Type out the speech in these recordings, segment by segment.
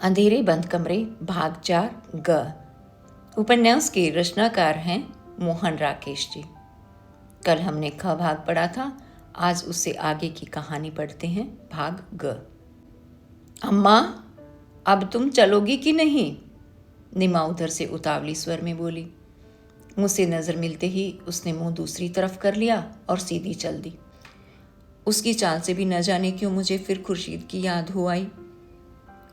अंधेरे बंद कमरे भाग 4 ग। उपन्यास के रचनाकार हैं मोहन राकेश जी। कल हमने ख भाग पढ़ा था, आज उससे आगे की कहानी पढ़ते हैं भाग ग। अम्मा, अब तुम चलोगी कि नहीं? निमा उधर से उतावली स्वर में बोली। मुझसे नज़र मिलते ही उसने मुंह दूसरी तरफ कर लिया और सीधी चल दी। उसकी चाल से भी न जाने क्यों मुझे फिर खुर्शीद की याद हो आई।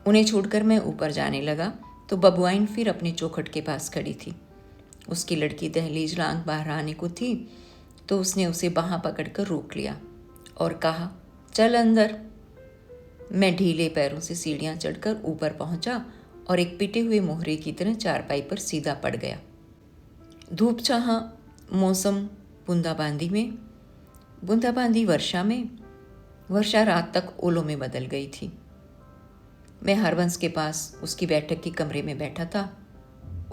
उन्हें छोड़कर मैं ऊपर जाने लगा तो बबुआइन फिर अपने चौखट के पास खड़ी थी। उसकी लड़की दहलीज लांघ बाहर आने को थी तो उसने उसे बाहां पकड़कर रोक लिया और कहा, चल अंदर। मैं ढीले पैरों से सीढ़ियां चढ़कर ऊपर पहुंचा और एक पिटे हुए मोहरे की तरह चारपाई पर सीधा पड़ गया। धूप छाहा मौसम बूंदाबांदी वर्षा में, वर्षा रात तक ओलों में बदल गई थी। मैं हरबंस के पास उसकी बैठक के कमरे में बैठा था।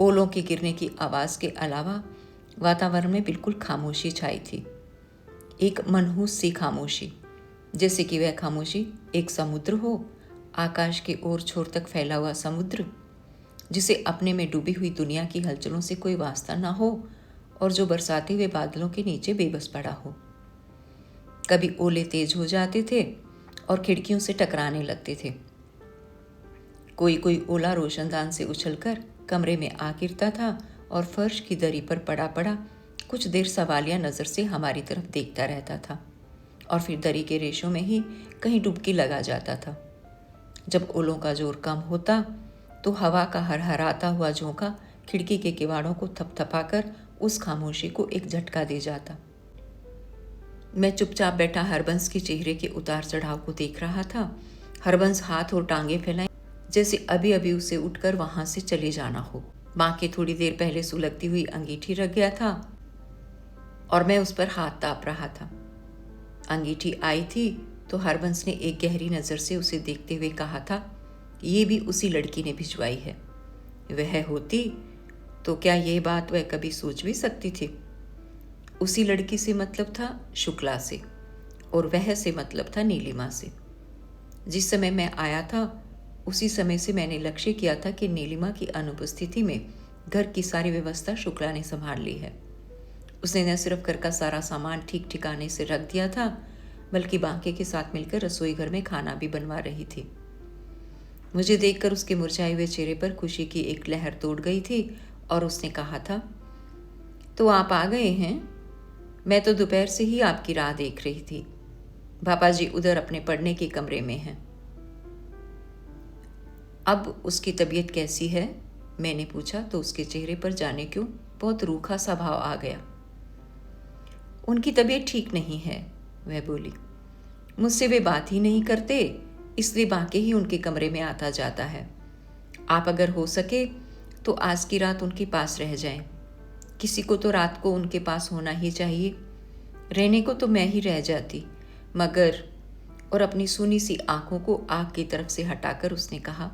ओलों के गिरने की आवाज़ के अलावा वातावरण में बिल्कुल खामोशी छाई थी, एक मनहूस सी खामोशी, जैसे कि वह खामोशी एक समुद्र हो, आकाश के ओर छोर तक फैला हुआ समुद्र, जिसे अपने में डूबी हुई दुनिया की हलचलों से कोई वास्ता ना हो और जो बरसाते हुए बादलों के नीचे बेबस पड़ा हो। कभी ओले तेज हो जाते थे और खिड़कियों से टकराने लगते थे। कोई ओला रोशनदान से उछलकर कमरे में आ गिरता था और फर्श की दरी पर पड़ा कुछ देर सवालिया नज़र से हमारी तरफ देखता रहता था और फिर दरी के रेशों में ही कहीं डुबकी लगा जाता था। जब ओलों का जोर कम होता तो हवा का हरहराता हुआ झोंका खिड़की के किवाड़ों को थपथपाकर उस खामोशी को एक झटका दे जाता। मैं चुपचाप बैठा हरबंस के चेहरे के उतार चढ़ाव को देख रहा था। हरबंस हाथ और टांगे फैलाए जैसे अभी अभी उसे उठकर वहां से चले जाना हो। माँ के थोड़ी देर पहले सुलगती हुई अंगीठी रख गया था और मैं उस पर हाथ ताप रहा था। अंगीठी आई थी तो हरबंस ने एक गहरी नज़र से उसे देखते हुए कहा था, ये भी उसी लड़की ने भिजवाई है। वह होती तो क्या यह बात वह कभी सोच भी सकती थी? उसी लड़की से मतलब था शुक्ला से और वह से मतलब था नीलिमा से। जिस समय मैं आया था उसी समय से मैंने लक्ष्य किया था कि नीलिमा की अनुपस्थिति में घर की सारी व्यवस्था शुक्ला ने संभाल ली है। उसने न सिर्फ घर का सारा सामान ठीक ठिकाने से रख दिया था, बल्कि बांके के साथ मिलकर रसोई घर में खाना भी बनवा रही थी। मुझे देखकर उसके मुरझाए हुए चेहरे पर खुशी की एक लहर तोड़ गई थी और उसने कहा था, तो आप आ गए हैं? मैं तो दोपहर से ही आपकी राह देख रही थी। पापा जी उधर अपने पढ़ने के कमरे में हैं। अब उसकी तबीयत कैसी है? मैंने पूछा तो उसके चेहरे पर जाने क्यों बहुत रूखा सा भाव आ गया। उनकी तबीयत ठीक नहीं है, वह बोली। मुझसे वे बात ही नहीं करते, इसलिए बांके ही उनके कमरे में आता जाता है। आप अगर हो सके तो आज की रात उनके पास रह जाएं। किसी को तो रात को उनके पास होना ही चाहिए। रहने को तो मैं ही रह जाती, मगर, और अपनी सूनी सी आंखों को आग की तरफ से हटाकर उसने कहा,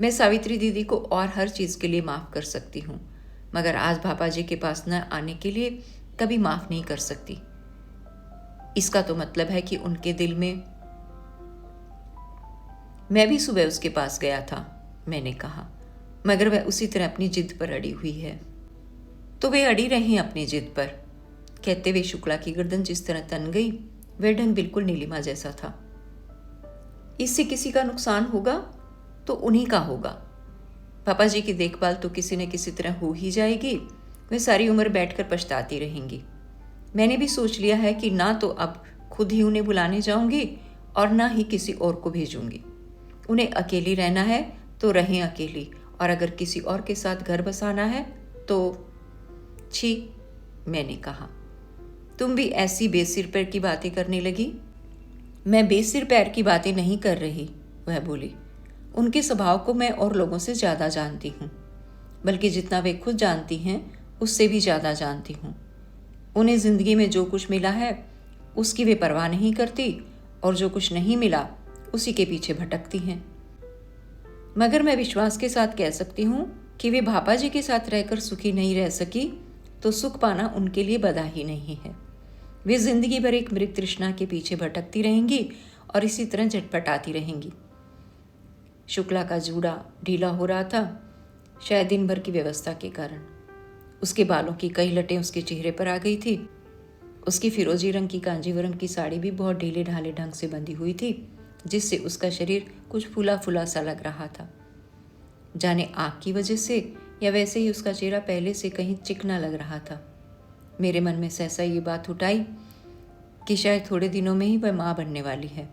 मैं सावित्री दीदी को और हर चीज़ के लिए माफ़ कर सकती हूँ, मगर आज पापा जी के पास न आने के लिए कभी माफ़ नहीं कर सकती। इसका तो मतलब है कि उनके दिल में। मैं भी सुबह उसके पास गया था, मैंने कहा, मगर वह उसी तरह अपनी जिद पर अड़ी हुई है। तो वे अड़ी रहें अपनी जिद पर। कहते हुए शुक्ला की गर्दन जिस तरह तन गई, वह ढंग बिल्कुल नीलिमा जैसा था। इससे किसी का नुकसान होगा तो उन्हीं का होगा। पापा जी की देखभाल तो किसी न किसी तरह हो ही जाएगी। वे सारी उम्र बैठकर पछताती रहेंगी। मैंने भी सोच लिया है कि ना तो अब खुद ही उन्हें बुलाने जाऊंगी और ना ही किसी और को भेजूंगी। उन्हें अकेली रहना है तो रहें अकेली, और अगर किसी और के साथ घर बसाना है तो। छी, मैंने कहा, तुम भी ऐसी बेसिर पैर की बातें करने लगी। मैं बेसिर पैर की बातें नहीं कर रही, वह बोली। उनके स्वभाव को मैं और लोगों से ज़्यादा जानती हूँ, बल्कि जितना वे खुद जानती हैं उससे भी ज़्यादा जानती हूँ। उन्हें ज़िंदगी में जो कुछ मिला है उसकी वे परवाह नहीं करती और जो कुछ नहीं मिला उसी के पीछे भटकती हैं। मगर मैं विश्वास के साथ कह सकती हूँ कि वे भापा जी के साथ रहकर सुखी नहीं रह सकी तो सुख पाना उनके लिए बदा ही नहीं है। वे जिंदगी भर एक मृग तृष्णा के पीछे भटकती रहेंगी और इसी तरह झटपटाती रहेंगी। शुक्ला का जूड़ा ढीला हो रहा था, शायद दिन भर की व्यवस्था के कारण। उसके बालों की कई लटें उसके चेहरे पर आ गई थी। उसकी फिरोजी रंग की कांजीवरम की साड़ी भी बहुत ढीले ढाले ढंग से बंधी हुई थी, जिससे उसका शरीर कुछ फूला फूला सा लग रहा था। जाने आग की वजह से या वैसे ही उसका चेहरा पहले से कहीं चिकना लग रहा था। मेरे मन में सहसा ये बात उठाई कि शायद थोड़े दिनों में ही वह माँ बनने वाली है।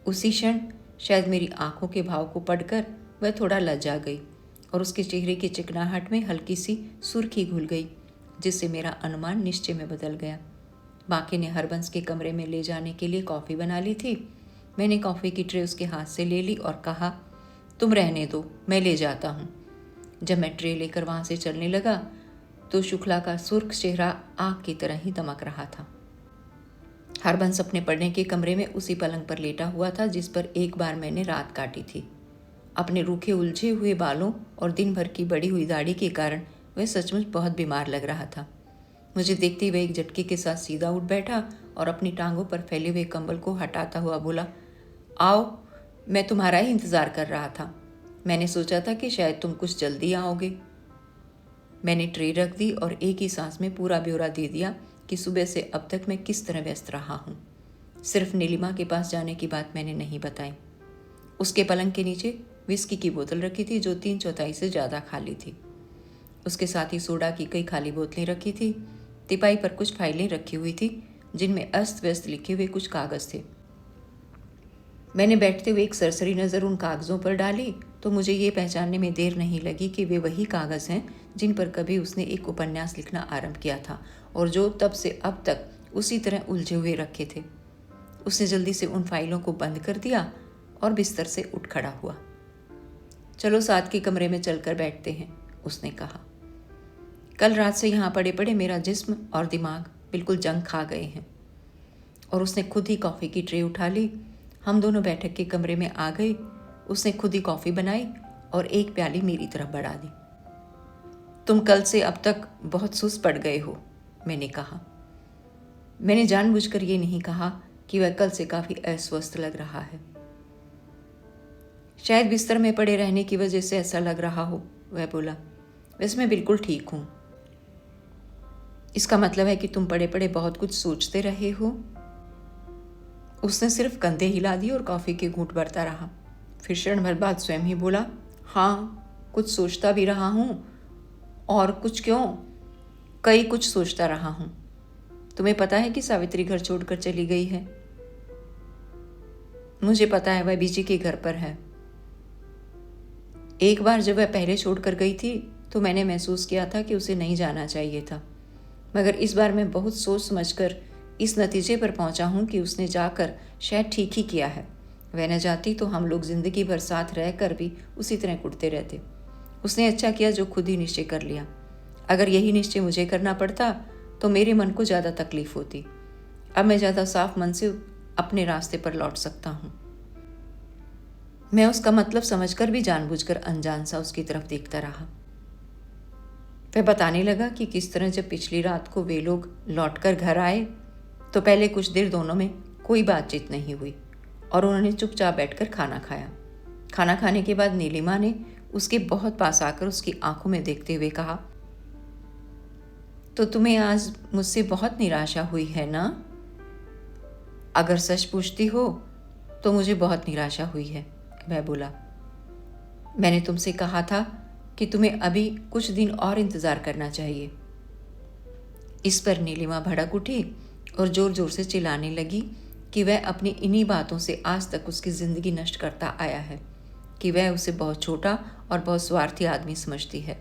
उसी क्षण शायद मेरी आंखों के भाव को पढ़कर वह थोड़ा लज्जा गई और उसके चेहरे की चिकनाहट में हल्की सी सुर्खी घुल गई, जिससे मेरा अनुमान निश्चय में बदल गया। बाकी ने हरबंस के कमरे में ले जाने के लिए कॉफ़ी बना ली थी। मैंने कॉफ़ी की ट्रे उसके हाथ से ले ली और कहा, तुम रहने दो, मैं ले जाता हूँ। जब मैं ट्रे लेकर वहाँ से चलने लगा तो शुक्ला का सुर्ख चेहरा आग की तरह ही दमक रहा था। हरबंस अपने पढ़ने के कमरे में उसी पलंग पर लेटा हुआ था जिस पर एक बार मैंने रात काटी थी। अपने रूखे उलझे हुए बालों और दिन भर की बड़ी हुई दाढ़ी के कारण वह सचमुच बहुत बीमार लग रहा था। मुझे देखते हुए एक झटके के साथ सीधा उठ बैठा और अपनी टांगों पर फैले हुए कंबल को हटाता हुआ बोला, आओ, मैं तुम्हारा ही इंतज़ार कर रहा था। मैंने सोचा था कि शायद तुम कुछ जल्दी आओगे। मैंने ट्रे रख दी और एक ही सांस में पूरा ब्यौरा दे दिया कि सुबह से अब तक मैं किस तरह व्यस्त रहा हूँ। सिर्फ नीलिमा के पास जाने की बात मैंने नहीं बताई। उसके पलंग के नीचे विस्की की बोतल रखी थी जो 3/4 से ज़्यादा खाली थी। उसके साथ ही सोडा की कई खाली बोतलें रखी थी। तिपाई पर कुछ फाइलें रखी हुई थी जिनमें अस्त व्यस्त लिखे हुए कुछ कागज़ थे। मैंने बैठते हुए एक सरसरी नज़र उन कागज़ों पर डाली तो मुझे ये पहचानने में देर नहीं लगी कि वे वही कागज़ हैं जिन पर कभी उसने एक उपन्यास लिखना आरंभ किया था और जो तब से अब तक उसी तरह उलझे हुए रखे थे। उसने जल्दी से उन फाइलों को बंद कर दिया और बिस्तर से उठ खड़ा हुआ। चलो साथ के कमरे में चलकर बैठते हैं, उसने कहा। कल रात से यहाँ पड़े पड़े मेरा जिस्म और दिमाग बिल्कुल जंग खा गए हैं। और उसने खुद ही कॉफ़ी की ट्रे उठा ली। हम दोनों बैठक के कमरे में आ गए। उसने खुद ही कॉफ़ी बनाई और एक प्याली मेरी तरफ बढ़ा दी। तुम कल से अब तक बहुत सुस्त पड़ गए हो, मैंने कहा। मैंने जानबूझकर ये नहीं कहा कि वह कल से काफ़ी अस्वस्थ लग रहा है। शायद बिस्तर में पड़े रहने की वजह से ऐसा लग रहा हो, वह बोला। वैसे मैं बिल्कुल ठीक हूँ। इसका मतलब है कि तुम पड़े पड़े बहुत कुछ सोचते रहे हो? उसने सिर्फ कंधे हिला दिए और कॉफ़ी के घूंट भरता रहा। फिर क्षण भर बाद स्वयं ही बोला, हाँ, कुछ सोचता भी रहा हूँ। और कुछ क्यों, कई कुछ सोचता रहा हूँ। तुम्हें पता है कि सावित्री घर छोड़कर चली गई है? मुझे पता है, वह बीजी के घर पर है। एक बार जब वह पहले छोड़कर गई थी तो मैंने महसूस किया था कि उसे नहीं जाना चाहिए था, मगर इस बार मैं बहुत सोच समझकर इस नतीजे पर पहुंचा हूं कि उसने जाकर शायद ठीक ही किया है। वह न जाती तो हम लोग जिंदगी भर साथ रहकर भी उसी तरह कुटते रहते। उसने अच्छा किया जो खुद ही निश्चय कर लिया। अगर यही निश्चय मुझे करना पड़ता तो मेरे मन को ज़्यादा तकलीफ होती। अब मैं ज़्यादा साफ मन से अपने रास्ते पर लौट सकता हूँ। मैं उसका मतलब समझकर भी जानबूझकर अनजान सा उसकी तरफ देखता रहा। वह बताने लगा कि किस तरह जब पिछली रात को वे लोग लौटकर घर आए तो पहले कुछ देर दोनों में कोई बातचीत नहीं हुई और उन्होंने चुपचाप बैठकर खाना खाया। खाना खाने के बाद नीलिमा ने उसके बहुत पास आकर उसकी आंखों में देखते हुए कहा, तो तुम्हें आज मुझसे बहुत निराशा हुई है ना? अगर सच पूछती हो तो मुझे बहुत निराशा हुई है, वह बोला। मैंने तुमसे कहा था कि तुम्हें अभी कुछ दिन और इंतज़ार करना चाहिए। इस पर नीलिमा भड़क उठी और ज़ोर ज़ोर से चिल्लाने लगी कि वह अपनी इन्हीं बातों से आज तक उसकी ज़िंदगी नष्ट करता आया है, कि वह उसे बहुत छोटा और बहुत स्वार्थी आदमी समझती है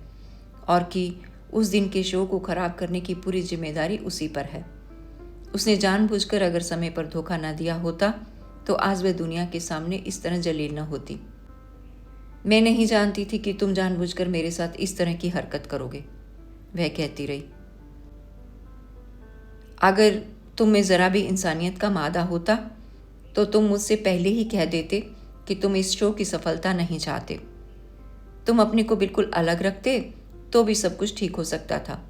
और कि उस दिन के शो को ख़राब करने की पूरी जिम्मेदारी उसी पर है। उसने जानबूझकर अगर समय पर धोखा न दिया होता तो आज वह दुनिया के सामने इस तरह जलील न होती। मैं नहीं जानती थी कि तुम जानबूझकर मेरे साथ इस तरह की हरकत करोगे, वह कहती रही। अगर तुम में ज़रा भी इंसानियत का मादा होता तो तुम मुझसे पहले ही कह देते कि तुम इस शो की सफलता नहीं चाहते। तुम अपने को बिल्कुल अलग रखते तो भी सब कुछ ठीक हो सकता था,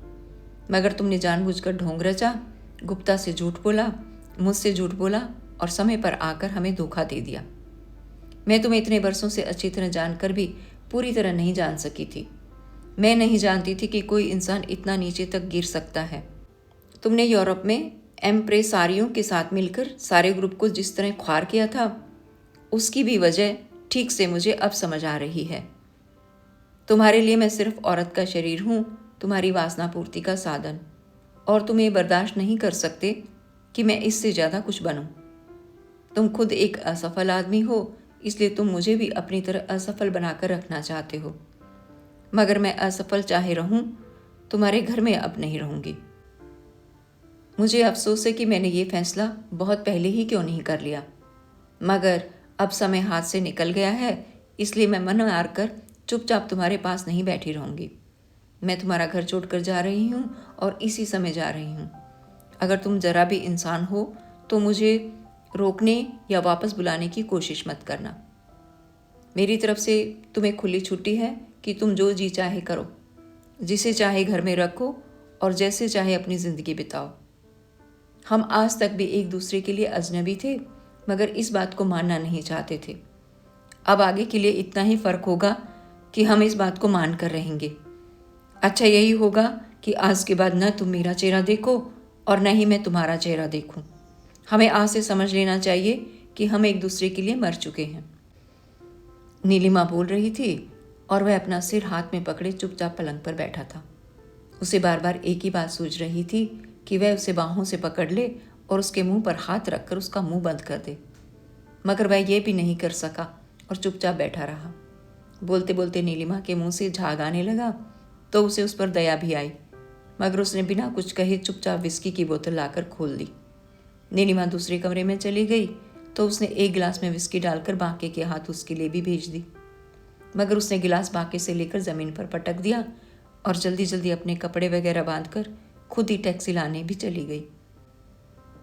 मगर तुमने जानबूझकर ढोंग रचा, गुप्ता से झूठ बोला, मुझसे झूठ बोला और समय पर आकर हमें धोखा दे दिया। मैं तुम्हें इतने बरसों से अच्छी तरह जानकर भी पूरी तरह नहीं जान सकी थी। मैं नहीं जानती थी कि कोई इंसान इतना नीचे तक गिर सकता है। तुमने यूरोप में एम्प्रेसारियों के साथ मिलकर सारे ग्रुप को जिस तरह ख्वार किया था, उसकी भी वजह ठीक से मुझे अब समझ आ रही है। तुम्हारे लिए मैं सिर्फ औरत का शरीर हूँ, तुम्हारी वासना पूर्ति का साधन, और तुम ये बर्दाश्त नहीं कर सकते कि मैं इससे ज़्यादा कुछ बनूं। तुम खुद एक असफल आदमी हो, इसलिए तुम मुझे भी अपनी तरह असफल बनाकर रखना चाहते हो। मगर मैं असफल चाहे रहूं, तुम्हारे घर में अब नहीं रहूंगी। मुझे अफसोस है कि मैंने ये फैसला बहुत पहले ही क्यों नहीं कर लिया, मगर अब समय हाथ से निकल गया है, इसलिए मैं मन मार कर चुपचाप तुम्हारे पास नहीं बैठी रहूंगी। मैं तुम्हारा घर छोड़कर जा रही हूँ और इसी समय जा रही हूँ। अगर तुम जरा भी इंसान हो तो मुझे रोकने या वापस बुलाने की कोशिश मत करना। मेरी तरफ से तुम्हें खुली छुट्टी है कि तुम जो जी चाहे करो, जिसे चाहे घर में रखो और जैसे चाहे अपनी ज़िंदगी बिताओ। हम आज तक भी एक दूसरे के लिए अजनबी थे, मगर इस बात को मानना नहीं चाहते थे। अब आगे के लिए इतना ही फ़र्क होगा कि हम इस बात को मान कर रहेंगे। अच्छा यही होगा कि आज के बाद न तुम मेरा चेहरा देखो और न ही मैं तुम्हारा चेहरा देखूं। हमें आज से समझ लेना चाहिए कि हम एक दूसरे के लिए मर चुके हैं। नीलिमा बोल रही थी और वह अपना सिर हाथ में पकड़े चुपचाप पलंग पर बैठा था। उसे बार बार एक ही बात सूझ रही थी कि वह उसे बाहों से पकड़ ले और उसके मुंह पर हाथ रखकर उसका मुंह बंद कर दे, मगर वह यह भी नहीं कर सका और चुपचाप बैठा रहा। बोलते बोलते नीलिमा के मुंह से झाग आने लगा तो उसे उस पर दया भी आई, मगर उसने बिना कुछ कहे चुपचाप विस्की की बोतल लाकर खोल दी। नीलिमा दूसरे कमरे में चली गई तो उसने एक गिलास में विस्की डालकर बांके के हाथ उसके लिए भी भेज दी, मगर उसने गिलास बांके से लेकर ज़मीन पर पटक दिया और जल्दी जल्दी अपने कपड़े वगैरह बांधकर खुद ही टैक्सी लाने भी चली गई।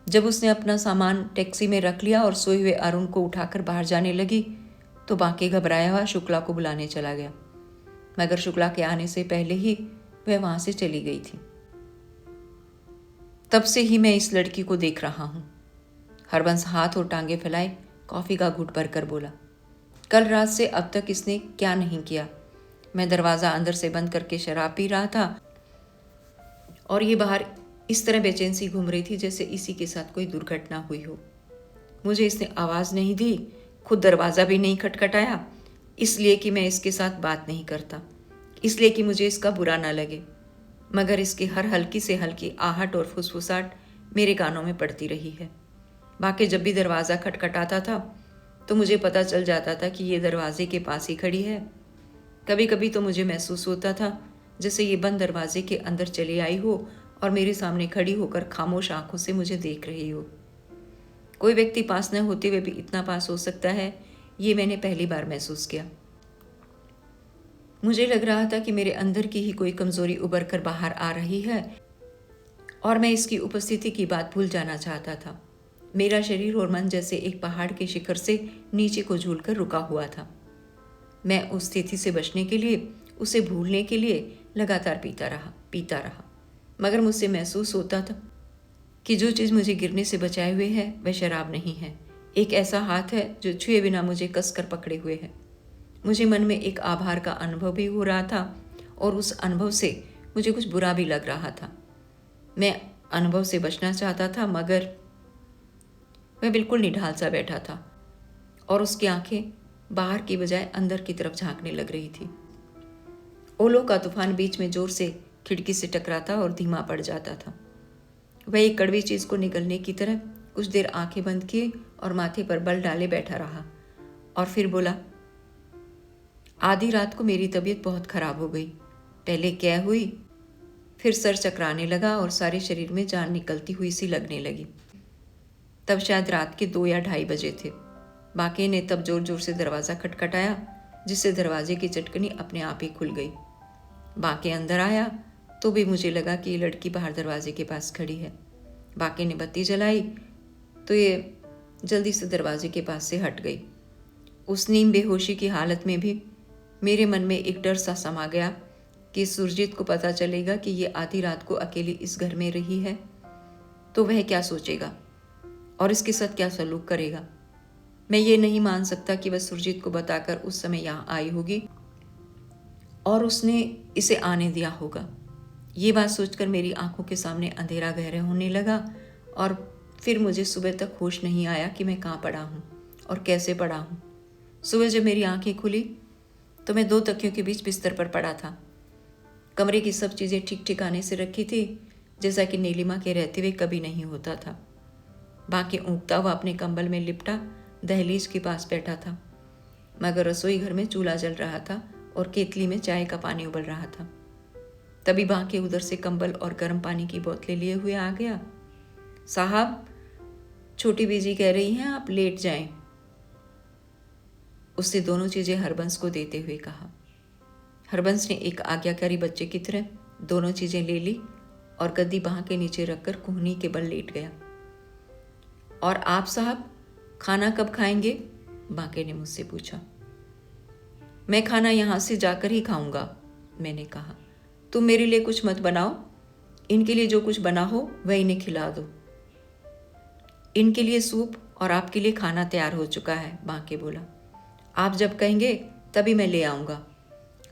जब उसने अपना सामान टैक्सी में रख लिया और सोए हुए अरुण को उठाकर बाहर जाने लगी तो बांके घबराया हुआ शुक्ला को बुलाने चला गया, मगर शुक्ला के आने से पहले ही वह वहां से चली गई थी। तब से ही मैं इस लड़की को देख रहा हूं। हरबंस हाथ और टांगे फैलाए कॉफी का घूंट भरकर बोला। कल रात से अब तक इसने क्या नहीं किया। मैं दरवाजा अंदर से बंद करके शराब पी रहा था और ये बाहर इस तरह बेचैन सी घूम रही थी जैसे इसी के साथ कोई दुर्घटना हुई हो। मुझे इसने आवाज़ नहीं दी, खुद दरवाज़ा भी नहीं खटखटाया, इसलिए कि मैं इसके साथ बात नहीं करता, इसलिए कि मुझे इसका बुरा ना लगे, मगर इसकी हर हल्की से हल्की आहट और फुसफुसाहट मेरे कानों में पड़ती रही है। बाकी जब भी दरवाज़ा खटखटाता था तो मुझे पता चल जाता था कि ये दरवाजे के पास ही खड़ी है। कभी कभी तो मुझे महसूस होता था जैसे ये बंद दरवाजे के अंदर चली आई हो और मेरे सामने खड़ी होकर खामोश आंखों से मुझे देख रही हो। कोई व्यक्ति पास न होते हुए भी इतना पास हो सकता है, ये मैंने पहली बार महसूस किया। मुझे लग रहा था कि मेरे अंदर की ही कोई कमजोरी उभर कर बाहर आ रही है और मैं इसकी उपस्थिति की बात भूल जाना चाहता था। मेरा शरीर और मन जैसे एक पहाड़ के शिखर से नीचे को झूलकर रुका हुआ था। मैं उस स्थिति से बचने के लिए, उसे भूलने के लिए लगातार पीता रहा, मगर मुझसे महसूस होता था कि जो चीज़ मुझे गिरने से बचाए हुए है वह शराब नहीं है, एक ऐसा हाथ है जो छुए बिना मुझे कसकर पकड़े हुए है। मुझे मन में एक आभार का अनुभव भी हो रहा था और उस अनुभव से मुझे कुछ बुरा भी लग रहा था। मैं अनुभव से बचना चाहता था, मगर वह बिल्कुल निढाल सा बैठा था और उसकी आंखें बाहर की बजाय अंदर की तरफ झांकने लग रही थी। ओलों का तूफान बीच में जोर से खिड़की से टकराता और धीमा पड़ जाता था। वह एक कड़वी चीज को निगलने की तरह कुछ देर आंखें बंद किए और माथे पर बल डाले बैठा रहा और फिर बोला, आधी रात को मेरी तबीयत बहुत खराब हो गई। पहले क्या हुई, फिर सर चकराने लगा और सारे शरीर में जान निकलती हुई सी लगने लगी। तब शायद रात के 2 या 2:30 बजे थे। बाके ने तब जोर जोर से दरवाज़ा खटखटाया, जिससे दरवाजे की चटकनी अपने आप ही खुल गई। बाके अंदर आया तो भी मुझे लगा कि ये लड़की बाहर दरवाजे के पास खड़ी है। बाके ने बत्ती जलाई तो ये जल्दी से दरवाजे के पास से हट गई। उस नीम बेहोशी की हालत में भी मेरे मन में एक डर सा समा गया कि सुरजीत को पता चलेगा कि ये आधी रात को अकेली इस घर में रही है तो वह क्या सोचेगा और इसके साथ क्या सलूक करेगा। मैं ये नहीं मान सकता कि वह सुरजीत को बताकर उस समय यहाँ आई होगी और उसने इसे आने दिया होगा। ये बात सोचकर मेरी आंखों के सामने अंधेरा गहरा होने लगा और फिर मुझे सुबह तक होश नहीं आया कि मैं कहाँ पड़ा हूँ और कैसे पड़ा हूँ। सुबह जब मेरी आंखें खुली तो मैं 2 तकियों के बीच बिस्तर पर पड़ा था। कमरे की सब चीज़ें ठीक ठिकाने से रखी थी, जैसा कि नीलिमा के रहते हुए कभी नहीं होता था। बाकी ऊँघता हुआ अपने कंबल में लिपटा दहलीज के पास बैठा था, मगर रसोई घर में चूल्हा जल रहा था और केतली में चाय का पानी उबल रहा था। तभी बाकी उधर से कंबल और गर्म पानी की बोतलें लिए हुए आ गया। साहब, छोटी बीजी कह रही हैं आप लेट जाएं। उसने दोनों चीज़ें हरबंस को देते हुए कहा। हरबंस ने एक आज्ञाकारी बच्चे की तरह दोनों चीज़ें ले ली और गद्दी बांह के नीचे रखकर कोहनी के बल लेट गया। और आप साहब खाना कब खाएंगे? बांके ने मुझसे पूछा। मैं खाना यहाँ से जाकर ही खाऊंगा, मैंने कहा। तुम मेरे लिए कुछ मत बनाओ, इनके लिए जो कुछ बना हो वह इन्हें खिला दो। इनके लिए सूप और आपके लिए खाना तैयार हो चुका है, बांके बोला। आप जब कहेंगे तभी मैं ले आऊँगा।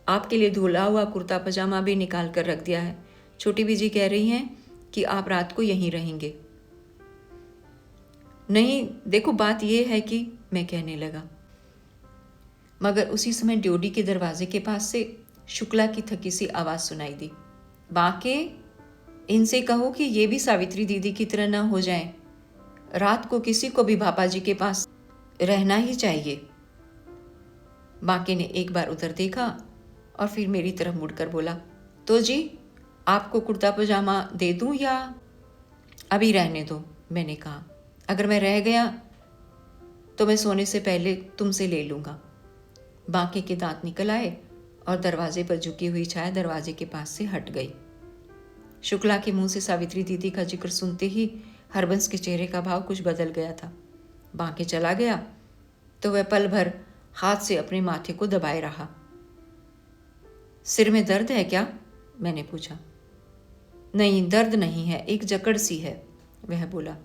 आपके लिए धुला हुआ कुर्ता पजामा भी निकाल कर रख दिया है। छोटी बीजी कह रही हैं कि आप रात को यहीं रहेंगे। नहीं, देखो बात यह है कि, मैं कहने लगा, मगर उसी समय ड्योडी के दरवाजे के पास से शुक्ला की थकी सी आवाज़ सुनाई दी। बांके, इनसे कहो कि ये भी सावित्री दीदी की तरह न हो जाएं। रात को किसी को भी भापा जी के पास रहना ही चाहिए। बांके ने एक बार उधर देखा और फिर मेरी तरफ मुड़कर बोला, तो जी आपको कुर्ता पजामा दे दूं या अभी रहने दो? मैंने कहा, अगर मैं रह गया तो मैं सोने से पहले तुमसे ले लूँगा। बांके के दांत निकल आए और दरवाजे पर झुकी हुई छाया दरवाजे के पास से हट गई। शुक्ला के मुंह से सावित्री दीदी का जिक्र सुनते ही हरबंस के चेहरे का भाव कुछ बदल गया था। बांके चला गया तो वह पल भर हाथ से अपने माथे को दबाए रहा। सिर में दर्द है क्या? मैंने पूछा। नहीं, दर्द नहीं है, एक जकड़ सी है, वह बोला।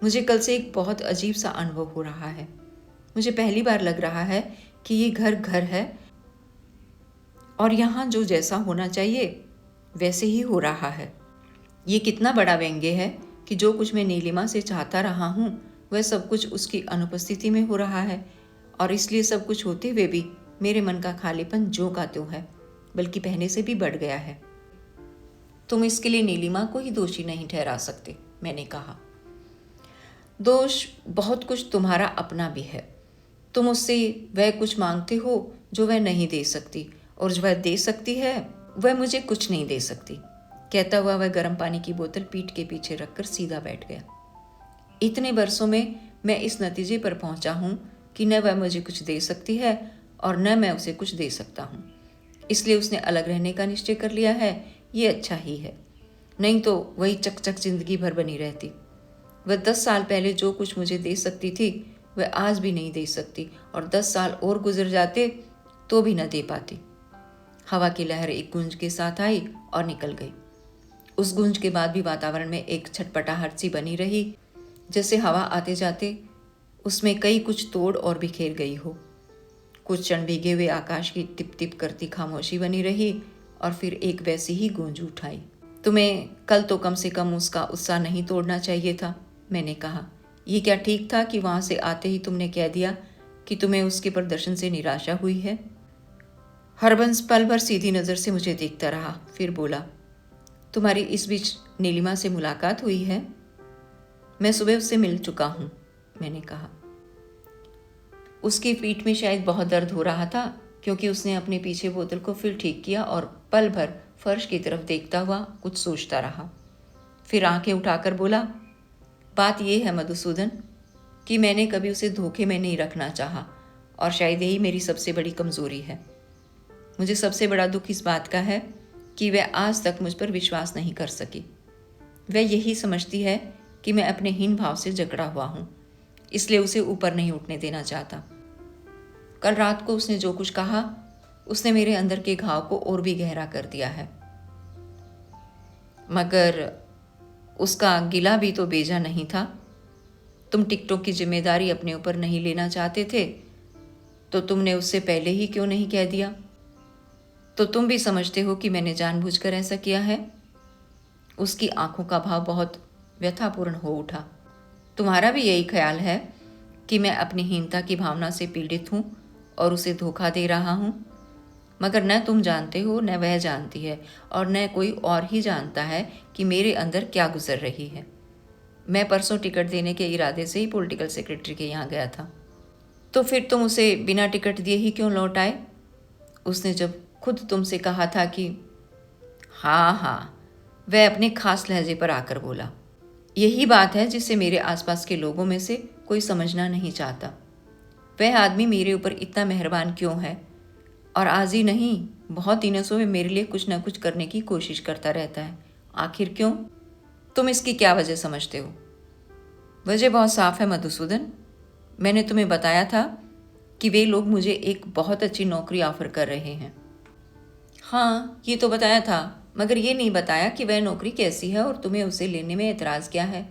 मुझे कल से एक बहुत अजीब सा अनुभव हो रहा है। मुझे पहली बार लग रहा है कि ये घर है और यहाँ जो जैसा होना चाहिए वैसे ही हो रहा है। ये कितना बड़ा व्यंग्य है कि जो कुछ मैं नीलिमा से चाहता रहा हूँ वह सब कुछ उसकी अनुपस्थिति में हो रहा है, और इसलिए सब कुछ होते हुए भी मेरे मन का खालीपन जो का त्यों है, बल्कि पहले से भी बढ़ गया है। तुम इसके लिए नीलिमा को ही दोषी नहीं ठहरा सकते, मैंने कहा। दोष बहुत कुछ तुम्हारा अपना भी है। तुम उससे वह कुछ मांगते हो जो वह नहीं दे सकती, और जो वह दे सकती है वह मुझे कुछ नहीं दे सकती। कहता हुआ वह गर्म पानी की बोतल पीठ के पीछे रखकर सीधा बैठ गया। इतने वर्षों में मैं इस नतीजे पर पहुंचा हूं कि न वह मुझे कुछ दे सकती है और न मैं उसे कुछ दे सकता हूं। इसलिए उसने अलग रहने का निश्चय कर लिया है। ये अच्छा ही है, नहीं तो वही चकचक जिंदगी भर बनी रहती। वह 10 साल पहले जो कुछ मुझे दे सकती थी वह आज भी नहीं दे सकती, और 10 साल और गुजर जाते तो भी न दे पाती। हवा की लहर एक गूंज के साथ आई और निकल गई। उस गूंज के बाद भी वातावरण में एक छटपटाहट सी बनी रही, जैसे हवा आते जाते उसमें कई कुछ तोड़ और बिखेर गई हो। कुछ क्षण भीगे हुए आकाश की टिप टिप करती खामोशी बनी रही और फिर एक वैसी ही गूंज उठाई। तुम्हें कल तो कम से कम उसका उत्साह नहीं तोड़ना चाहिए था, मैंने कहा। ये क्या ठीक था कि वहां से आते ही तुमने कह दिया कि तुम्हें उसके प्रदर्शन से निराशा हुई है? हरबंस पल भर सीधी नज़र से मुझे देखता रहा, फिर बोला, तुम्हारी इस बीच नीलिमा से मुलाकात हुई है? मैं सुबह उससे मिल चुका हूं, मैंने कहा। उसकी पीठ में शायद बहुत दर्द हो रहा था, क्योंकि उसने अपने पीछे बोतल को फिर ठीक किया और पल भर फर्श की तरफ देखता हुआ कुछ सोचता रहा। फिर आंखें उठाकर बोला, बात यह है मधुसूदन कि मैंने कभी उसे धोखे में नहीं रखना चाहा, और शायद यही मेरी सबसे बड़ी कमजोरी है। मुझे सबसे बड़ा दुख इस बात का है कि वह आज तक मुझ पर विश्वास नहीं कर सकी। वह यही समझती है कि मैं अपने हीन भाव से जकड़ा हुआ हूँ, इसलिए उसे ऊपर नहीं उठने देना चाहता। कल रात को उसने जो कुछ कहा उसने मेरे अंदर के घाव को और भी गहरा कर दिया है, मगर उसका गिला भी तो बेजा नहीं था। तुम टिकटों की जिम्मेदारी अपने ऊपर नहीं लेना चाहते थे तो तुमने उससे पहले ही क्यों नहीं कह दिया? तो तुम भी समझते हो कि मैंने जानबूझकर ऐसा किया है? उसकी आंखों का भाव बहुत व्यथापूर्ण हो उठा। तुम्हारा भी यही ख्याल है कि मैं अपनी हीनता की भावना से पीड़ित हूं और उसे धोखा दे रहा हूं? मगर न तुम जानते हो न वह जानती है और न कोई और ही जानता है कि मेरे अंदर क्या गुजर रही है। मैं परसों टिकट देने के इरादे से ही पॉलिटिकल सेक्रेटरी के यहाँ गया था। तो फिर तुम उसे बिना टिकट दिए ही क्यों लौट आए? उसने जब खुद तुमसे कहा था कि हाँ हाँ, वह अपने खास लहजे पर आकर बोला। यही बात है जिसे मेरे आसपास के लोगों में से कोई समझना नहीं चाहता। वह आदमी मेरे ऊपर इतना मेहरबान क्यों है और आज ही नहीं बहुत दिनों से मेरे लिए कुछ न कुछ करने की कोशिश करता रहता है। आखिर क्यों? तुम इसकी क्या वजह समझते हो? वजह बहुत साफ है मधुसूदन। मैंने तुम्हें बताया था कि वे लोग मुझे एक बहुत अच्छी नौकरी ऑफर कर रहे हैं। हाँ, ये तो बताया था, मगर ये नहीं बताया कि वह नौकरी कैसी है और तुम्हें उसे लेने में एतराज़ क्या है।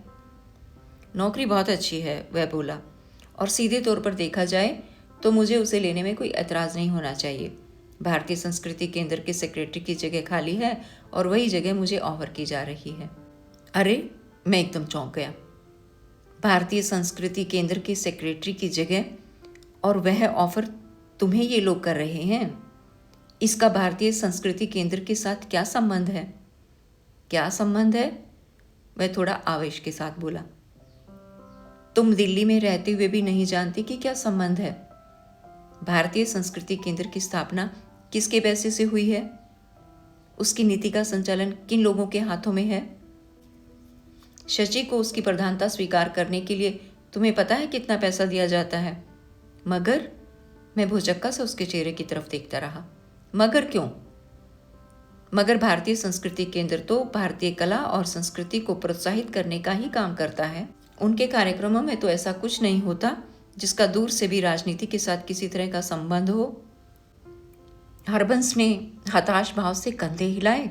नौकरी बहुत अच्छी है, वह बोला, और सीधे तौर पर देखा जाए तो मुझे उसे लेने में कोई एतराज़ नहीं होना चाहिए। भारतीय संस्कृति केंद्र के सेक्रेटरी की जगह खाली है और वही जगह मुझे ऑफर की जा रही है। अरे, मैं एकदम चौंक गया। भारतीय संस्कृति केंद्र के सेक्रेटरी की जगह और वह ऑफर तुम्हें ये लोग कर रहे हैं? इसका भारतीय संस्कृति केंद्र के साथ क्या संबंध है? क्या संबंध है? वह थोड़ा आवेश के साथ बोला। तुम दिल्ली में रहते हुए भी नहीं जानती कि क्या संबंध है? भारतीय संस्कृति केंद्र की स्थापना किसके पैसे से हुई है? उसकी नीति का संचालन किन लोगों के हाथों में है? शची को उसकी प्रधानता स्वीकार करने के लिए तुम्हें पता है कितना पैसा दिया जाता है? मगर? मैं भुचक्का से उसके चेहरे की तरफ देखता रहा। मगर क्यों? मगर भारतीय संस्कृति केंद्र तो भारतीय कला और संस्कृति को प्रोत्साहित करने का ही काम करता है। उनके कार्यक्रमों में तो ऐसा कुछ नहीं होता जिसका दूर से भी राजनीति के साथ किसी तरह का संबंध हो। हरबंस ने हताश भाव से कंधे हिलाए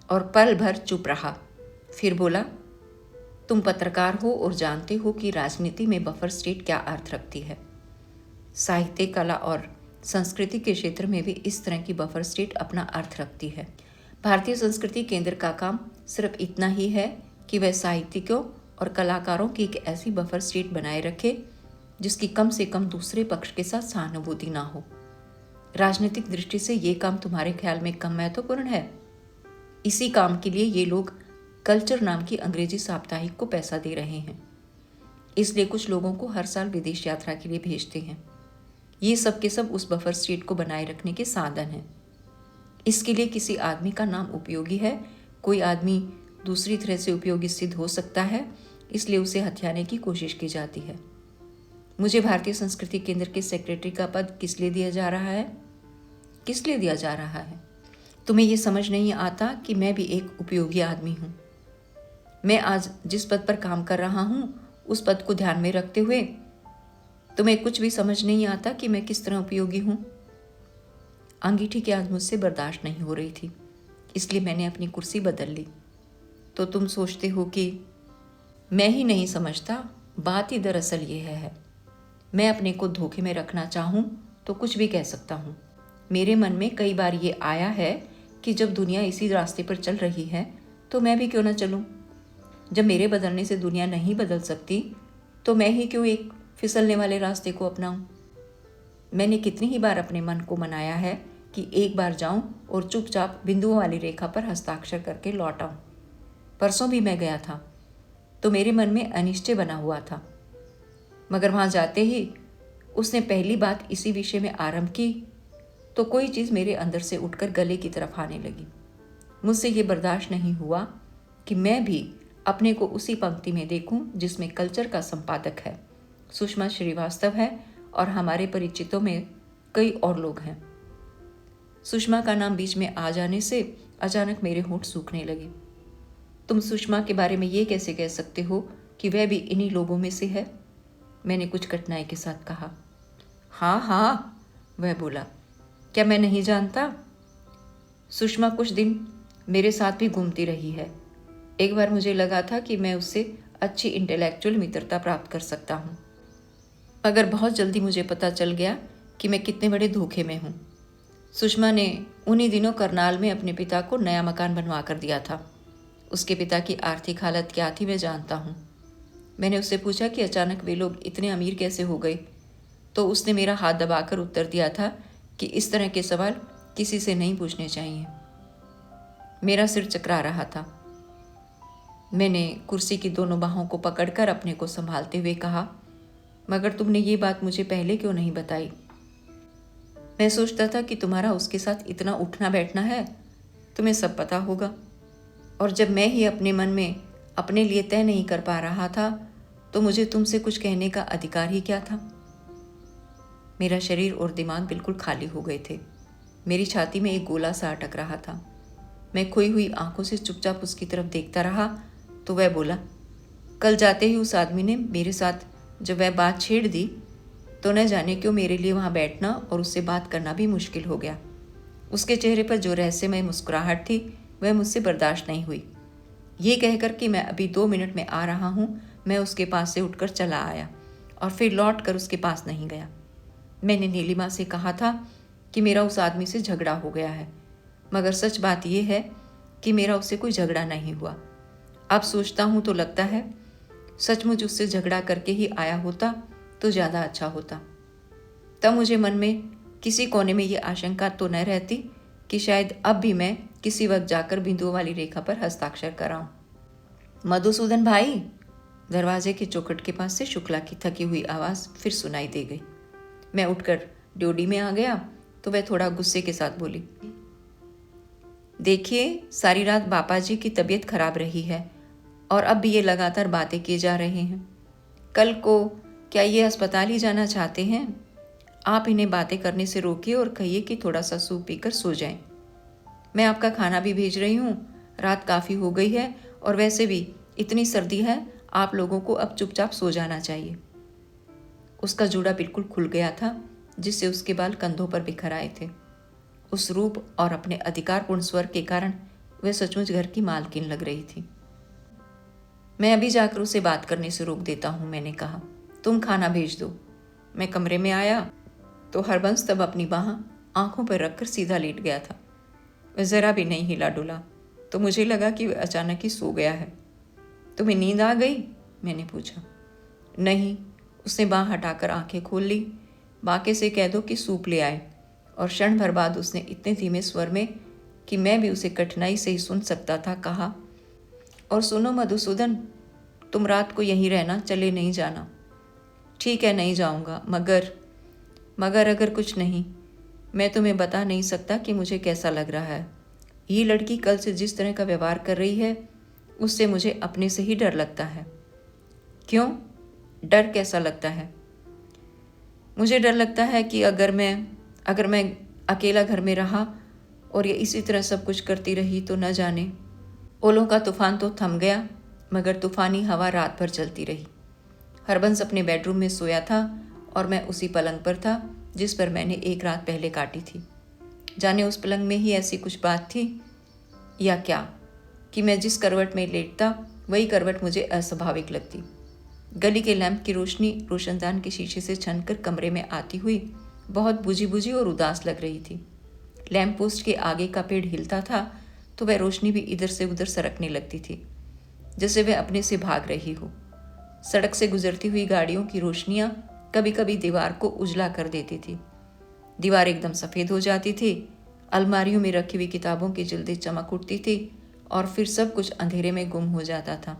और पल भर चुप रहा। फिर बोला, तुम पत्रकार हो और जानते हो कि राजनीति में बफर स्टेट क्या अर्थ रखती है। साहित्य, कला और संस्कृति के क्षेत्र में भी इस तरह की बफर स्टेट अपना अर्थ रखती है। भारतीय संस्कृति केंद्र का काम सिर्फ इतना ही है कि वह साहित्यिकों और कलाकारों की एक ऐसी बफर स्टेट बनाए रखे जिसकी कम से कम दूसरे पक्ष के साथ सहानुभूति ना हो। राजनीतिक दृष्टि से ये काम तुम्हारे ख्याल में कम महत्वपूर्ण है? इसी काम के लिए ये लोग कल्चर नाम की अंग्रेजी साप्ताहिक को पैसा दे रहे हैं। इसलिए कुछ लोगों को हर साल विदेश यात्रा के लिए भेजते हैं। ये सब के सब उस बफर स्टेट को बनाए रखने के साधन हैं। इसके लिए किसी आदमी का नाम उपयोगी है, कोई आदमी दूसरी तरह से उपयोगी सिद्ध हो सकता है, इसलिए उसे हथियाने की कोशिश की जाती है। मुझे भारतीय संस्कृति केंद्र के सेक्रेटरी का पद किस लिए दिया जा रहा है? किस लिए दिया जा रहा है? तुम्हें ये समझ नहीं आता कि मैं भी एक उपयोगी आदमी हूँ। मैं आज जिस पद पर काम कर रहा हूँ उस पद को ध्यान में रखते हुए तुम्हें कुछ भी समझ नहीं आता कि मैं किस तरह उपयोगी हूँ। अंगीठी की आज मुझसे बर्दाश्त नहीं हो रही थी, इसलिए मैंने अपनी कुर्सी बदल ली। तो तुम सोचते हो कि मैं ही नहीं समझता? बात ही दरअसल ये है, मैं अपने को धोखे में रखना चाहूँ तो कुछ भी कह सकता हूँ। मेरे मन में कई बार ये आया है कि जब दुनिया इसी रास्ते पर चल रही है तो मैं भी क्यों न चलूँ। जब मेरे बदलने से दुनिया नहीं बदल सकती तो मैं ही क्यों एक फिसलने वाले रास्ते को अपनाऊं। मैंने कितनी ही बार अपने मन को मनाया है कि एक बार जाऊं और चुपचाप बिंदुओं वाली रेखा पर हस्ताक्षर करके लौट आऊं। परसों भी मैं गया था तो मेरे मन में अनिश्चय बना हुआ था, मगर वहां जाते ही उसने पहली बात इसी विषय में आरंभ की तो कोई चीज़ मेरे अंदर से उठकर गले की तरफ आने लगी। मुझसे ये बर्दाश्त नहीं हुआ कि मैं भी अपने को उसी पंक्ति में देखूं जिसमें कल्चर का संपादक है, सुषमा श्रीवास्तव है और हमारे परिचितों में कई और लोग हैं। सुषमा का नाम बीच में आ जाने से अचानक मेरे होंठ सूखने लगे। तुम सुषमा के बारे में ये कैसे कह सकते हो कि वह भी इन्हीं लोगों में से है? मैंने कुछ कठिनाई के साथ कहा। हाँ हाँ, वह बोला, क्या मैं नहीं जानता? सुषमा कुछ दिन मेरे साथ भी घूमती रही है। एक बार मुझे लगा था कि मैं उससे अच्छी इंटेलेक्चुअल मित्रता प्राप्त कर सकता हूँ, मगर बहुत जल्दी मुझे पता चल गया कि मैं कितने बड़े धोखे में हूँ। सुषमा ने उन्हीं दिनों करनाल में अपने पिता को नया मकान बनवा कर दिया था। उसके पिता की आर्थिक हालत क्या थी मैं जानता हूँ। मैंने उससे पूछा कि अचानक वे लोग इतने अमीर कैसे हो गए, तो उसने मेरा हाथ दबाकर उत्तर दिया था कि इस तरह के सवाल किसी से नहीं पूछने चाहिए। मेरा सिर चकरा रहा था। मैंने कुर्सी की दोनों बाहों को पकड़कर अपने को संभालते हुए कहा, मगर तुमने ये बात मुझे पहले क्यों नहीं बताई? मैं सोचता था कि तुम्हारा उसके साथ इतना उठना बैठना है, तुम्हें सब पता होगा, और जब मैं ही अपने मन में अपने लिए तय नहीं कर पा रहा था तो मुझे तुमसे कुछ कहने का अधिकार ही क्या था? मेरा शरीर और दिमाग बिल्कुल खाली हो गए थे। मेरी छाती में एक गोला सा अटक रहा था। मैं खोई हुई आंखों से चुपचाप उसकी तरफ देखता रहा तो वह बोला। कल जाते ही उस आदमी ने मेरे साथ जब वह बात छेड़ दी तो न जाने क्यों मेरे लिए वहाँ बैठना और उससे बात करना भी मुश्किल हो गया। उसके चेहरे पर जो रहस्यमय मुस्कुराहट थी वह मुझसे बर्दाश्त नहीं हुई। ये कहकर कि मैं अभी 2 मिनट में आ रहा हूँ, मैं उसके पास से उठकर चला आया और फिर लौट कर उसके पास नहीं गया। मैंने नीलिमा से कहा था कि मेरा उस आदमी से झगड़ा हो गया है, मगर सच बात यह है कि मेरा उससे कोई झगड़ा नहीं हुआ। अब सोचता हूँ तो लगता है सचमुच उससे झगड़ा करके ही आया होता तो ज़्यादा अच्छा होता। तब मुझे मन में किसी कोने में ये आशंका तो न रहती कि शायद अब भी मैं किसी वक्त जाकर बिंदुओं वाली रेखा पर हस्ताक्षर कराऊं। मधुसूदन भाई, दरवाजे के चौखट के पास से शुक्ला की थकी हुई आवाज़ फिर सुनाई दे गई। मैं उठकर ड्योढ़ी में आ गया तो वह थोड़ा गुस्से के साथ बोली, देखिए सारी रात बापा जी की तबीयत खराब रही है और अब भी ये लगातार बातें किए जा रहे हैं। कल को क्या ये अस्पताल ही जाना चाहते हैं? आप इन्हें बातें करने से रोकिए और कहिए कि थोड़ा सा सूप पीकर सो जाएं। मैं आपका खाना भी भेज रही हूँ। रात काफ़ी हो गई है और वैसे भी इतनी सर्दी है, आप लोगों को अब चुपचाप सो जाना चाहिए। उसका जूड़ा बिल्कुल खुल गया था, जिससे उसके बाल कंधों पर बिखर आए थे। उस रूप और अपने अधिकारपूर्ण स्वर के कारण वह सचमुच घर की मालकिन लग रही थी। मैं अभी जाकर उसे बात करने से रोक देता हूँ, मैंने कहा। तुम खाना भेज दो। मैं कमरे में आया तो हरबंस तब अपनी बाह आंखों पर रखकर सीधा लेट गया था। वह ज़रा भी नहीं हिला डुला, तो मुझे लगा कि वह अचानक ही सो गया है। तुम्हें नींद आ गई? मैंने पूछा। नहीं, उसने बाह हटाकर आंखें खोल ली। बाके से कह दो कि सूप ले आए। और क्षण भर बाद उसने इतने धीमे स्वर में कि मैं भी उसे कठिनाई से ही सुन सकता था कहा, और सुनो मधुसूदन, तुम रात को यहीं रहना, चले नहीं जाना। ठीक है, नहीं जाऊंगा, मगर अगर कुछ नहीं। मैं तुम्हें बता नहीं सकता कि मुझे कैसा लग रहा है। ये लड़की कल से जिस तरह का व्यवहार कर रही है उससे मुझे अपने से ही डर लगता है। क्यों? डर कैसा लगता है? मुझे डर लगता है कि अगर मैं अकेला घर में रहा और ये इसी तरह सब कुछ करती रही तो न जाने। ओलों का तूफान तो थम गया, मगर तूफानी हवा रात भर चलती रही। हरबंस अपने बेडरूम में सोया था और मैं उसी पलंग पर था जिस पर मैंने एक रात पहले काटी थी। जाने उस पलंग में ही ऐसी कुछ बात थी या क्या कि मैं जिस करवट में लेटता वही करवट मुझे अस्वाभाविक लगती। गली के लैंप की रोशनी रोशनदान के शीशे से छनकर कमरे में आती हुई बहुत बुझी बुझी और उदास लग रही थी। लैंप पोस्ट के आगे का पेड़ हिलता था तो वह रोशनी भी इधर से उधर सरकने लगती थी, जैसे वह अपने से भाग रही हो। सड़क से गुजरती हुई गाड़ियों की रोशनियां कभी कभी दीवार को उजला कर देती थी। दीवार एकदम सफ़ेद हो जाती थी। अलमारियों में रखी हुई किताबों की जिल्दें चमक उठती थी और फिर सब कुछ अंधेरे में गुम हो जाता था।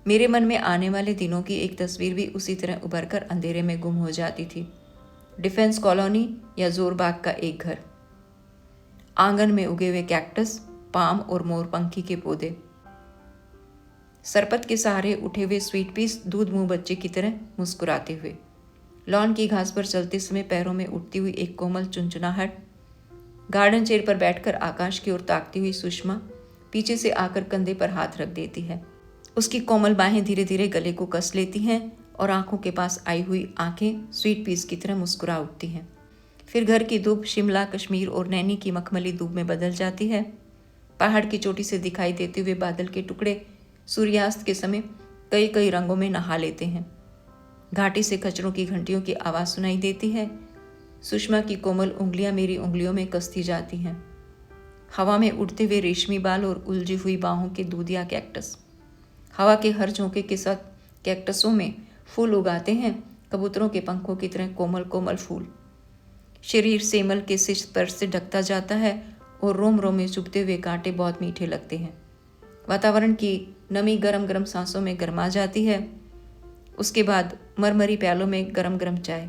मेरे मन में आने वाले दिनों की एक तस्वीर भी उसी तरह उभर कर अंधेरे में गुम हो जाती थी। डिफेंस कॉलोनी या जोरबाग का एक घर, आंगन में उगे हुए कैक्टस, पाम और मोरपंखी के पौधे, सरपत के सहारे उठे हुए स्वीट पीस दूध मुंह बच्चे की तरह मुस्कुराते हुए, लॉन की घास पर चलते समय पैरों में उठती हुई एक कोमल चुनचुनाहट, गार्डन चेयर पर बैठकर आकाश की ओर ताकती हुई सुषमा पीछे से आकर कंधे पर हाथ रख देती है। उसकी कोमल बाहें धीरे धीरे गले को कस लेती हैं और आंखों के पास आई हुई आंखें स्वीट पीस की तरह मुस्कुरा उठती हैं। फिर घर की धूप शिमला, कश्मीर और नैनी की मखमली धूप में बदल जाती है। पहाड़ की चोटी से दिखाई देते हुए बादल के टुकड़े सूर्यास्त के समय कई कई रंगों में नहा लेते हैं। घाटी से खच्चरों की घंटियों की आवाज़ सुनाई देती है। सुषमा की कोमल उंगलियां मेरी उंगलियों में कसती जाती हैं। हवा में उड़ते हुए रेशमी बाल और उलझी हुई बाहों के दूधिया कैक्टस। हवा के हर झोंके के साथ कैक्टसों में फूल उगाते हैं, कबूतरों के पंखों की तरह कोमल कोमल फूल। शरीर सेमल के से स्पर्श से ढकता जाता है और रोम रोम में चुभते हुए कांटे बहुत मीठे लगते हैं। वातावरण की नमी गरम गरम सांसों में गरमा जाती है। उसके बाद मरमरी प्यालों में गरम गरम चाय।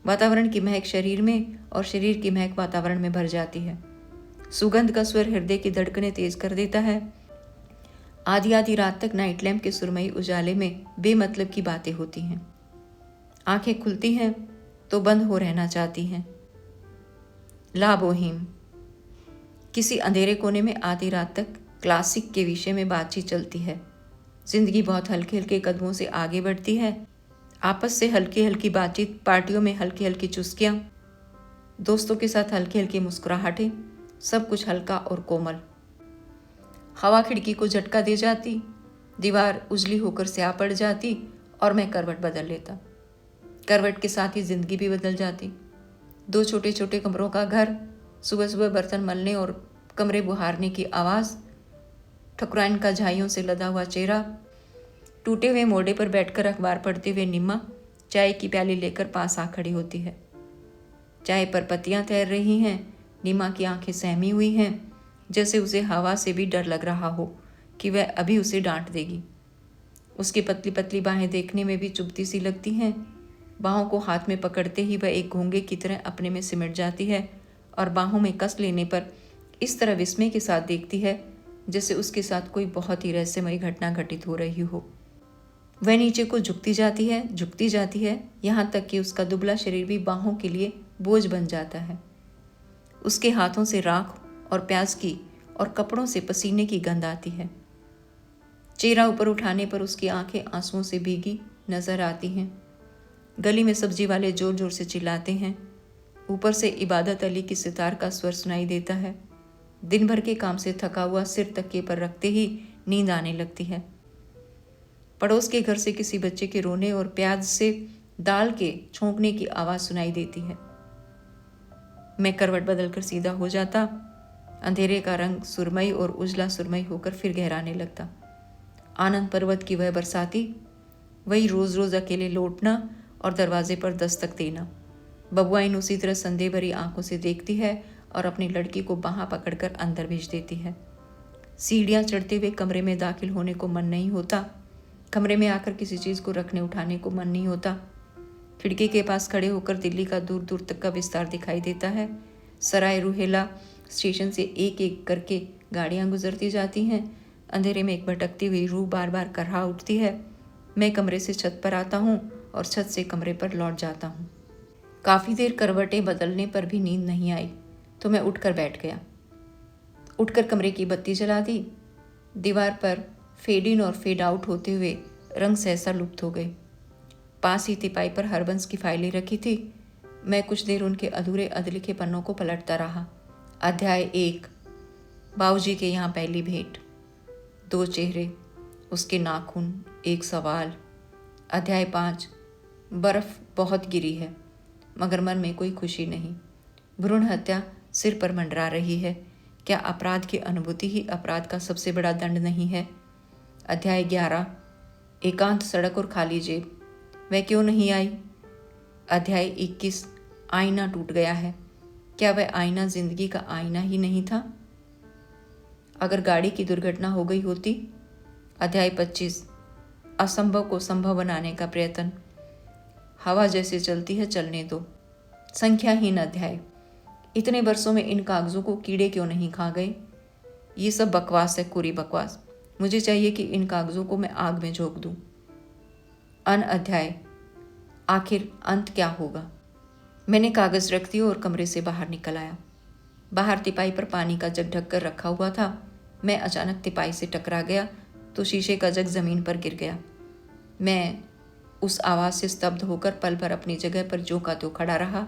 वातावरण की महक शरीर में और शरीर की महक वातावरण में भर जाती है। सुगंध का स्वर हृदय की धड़कनें तेज कर देता है। आधी आधी रात तक नाइट लैम्प के सुरमई उजाले में बेमतलब की बातें होती हैं। आंखें खुलती हैं तो बंद हो रहना चाहती हैं। ला बोहीम। किसी अंधेरे कोने में आधी रात तक क्लासिक के विषय में बातचीत चलती है। जिंदगी बहुत हल्के हल्के कदमों से आगे बढ़ती है। आपस से हल्की हल्की बातचीत, पार्टियों में हल्की हल्की चुस्कियां, दोस्तों के साथ हल्की हल्की मुस्कुराहटें, सब कुछ हल्का और कोमल। हवा खिड़की को झटका दे जाती, दीवार उजली होकर स्याह पड़ जाती और मैं करवट बदल लेता। करवट के साथ ही जिंदगी भी बदल जाती। 2 छोटे छोटे कमरों का घर, सुबह सुबह बर्तन मलने और कमरे बुहारने की आवाज़, ठकुराइन का झाइयों से लदा हुआ चेहरा, टूटे हुए मोड़े पर बैठकर अखबार पढ़ते हुए निम्मा चाय की प्याली लेकर पास आ खड़ी होती है। चाय पर पत्तियां तैर रही हैं। निम्मा की आंखें सहमी हुई हैं, जैसे उसे हवा से भी डर लग रहा हो कि वह अभी उसे डांट देगी। उसकी पतली पतली बाहें देखने में भी चुभती सी लगती हैं। बाहों को हाथ में पकड़ते ही वह एक घोंगे की तरह अपने में सिमट जाती है और बाहों में कस लेने पर इस तरह विस्मय के साथ देखती है जैसे उसके साथ कोई बहुत ही रहस्यमयी घटना घटित हो रही हो। वह नीचे को झुकती जाती है, यहाँ तक कि उसका दुबला शरीर भी बाहों के लिए बोझ बन जाता है। उसके हाथों से राख और प्याज की और कपड़ों से पसीने की गंध आती है। चेहरा ऊपर उठाने पर उसकी आंखें आंसुओं से भीगी नजर आती हैं। गली में सब्जी वाले जोर जोर से चिल्लाते हैं। ऊपर से इबादत अली की सितार का स्वर सुनाई देता है। दिन भर के काम से थका हुआ सिर तकिए पर रखते ही नींद आने लगती है। पड़ोस के घर से किसी बच्चे के रोने और प्याज से दाल के छोंकने की आवाज़ सुनाई देती है। मैं करवट बदलकर सीधा हो जाता। अंधेरे का रंग सुरमई और उजला सुरमई होकर फिर गहराने लगता। आनंद पर्वत की वह बरसाती, वही रोज रोज अकेले लौटना और दरवाजे पर दस्तक देना। बबुआइन उसी तरह संदेह भरी आंखों से देखती है और अपनी लड़की को बाहां पकड़कर अंदर भेज देती है। सीढ़ियां चढ़ते हुए कमरे में दाखिल होने को मन नहीं होता। कमरे में आकर किसी चीज़ को रखने उठाने को मन नहीं होता। खिड़की के पास खड़े होकर दिल्ली का दूर दूर तक का विस्तार दिखाई देता है। सराय रुहेला स्टेशन से एक एक करके गाड़ियां गुजरती जाती हैं। अंधेरे में एक भटकती हुई रूह बार बार करहा उठती है। मैं कमरे से छत पर आता हूँ और छत से कमरे पर लौट जाता हूँ। काफ़ी देर करवटें बदलने पर भी नींद नहीं आई तो मैं उठकर बैठ गया। उठकर कमरे की बत्ती जला दी। दीवार पर फेड इन और फेड आउट होते हुए रंग सहसा लुप्त हो गए। पास ही तिपाई पर हरबंस की फाइलें रखी थी। मैं कुछ देर उनके अधूरे अधलिखे पन्नों को पलटता रहा। अध्याय 1, बाबूजी के यहाँ पहली भेंट। 2 चेहरे, उसके नाखून, एक सवाल। अध्याय 5, बर्फ बहुत गिरी है मगर मन में कोई खुशी नहीं। भ्रूण हत्या सिर पर मंडरा रही है। क्या अपराध की अनुभूति ही अपराध का सबसे बड़ा दंड नहीं है? अध्याय 11, एकांत सड़क और खाली जेब। वह क्यों नहीं आई? अध्याय 21, आईना टूट गया है। क्या वह आईना जिंदगी का आईना ही नहीं था? अगर गाड़ी की दुर्घटना हो गई होती? अध्याय 25, असंभव को संभव बनाने का प्रयत्न। हवा जैसे चलती है चलने दो। संख्याहीन अध्याय। इतने वर्षों में इन कागजों को कीड़े क्यों नहीं खा गए? ये सब बकवास है, कोरी बकवास। मुझे चाहिए कि इन कागजों को मैं आग में झोंक दूं। अन अध्याय। आखिर अंत क्या होगा? मैंने कागज रख दिए और कमरे से बाहर निकल आया। बाहर तिपाई पर पानी का जग ढक कर रखा हुआ था। मैं अचानक तिपाई से टकरा गया तो शीशे का जग जमीन पर गिर गया। मैं उस आवाज़ से स्तब्ध होकर पल भर अपनी जगह पर ज्यों का त्यों खड़ा रहा।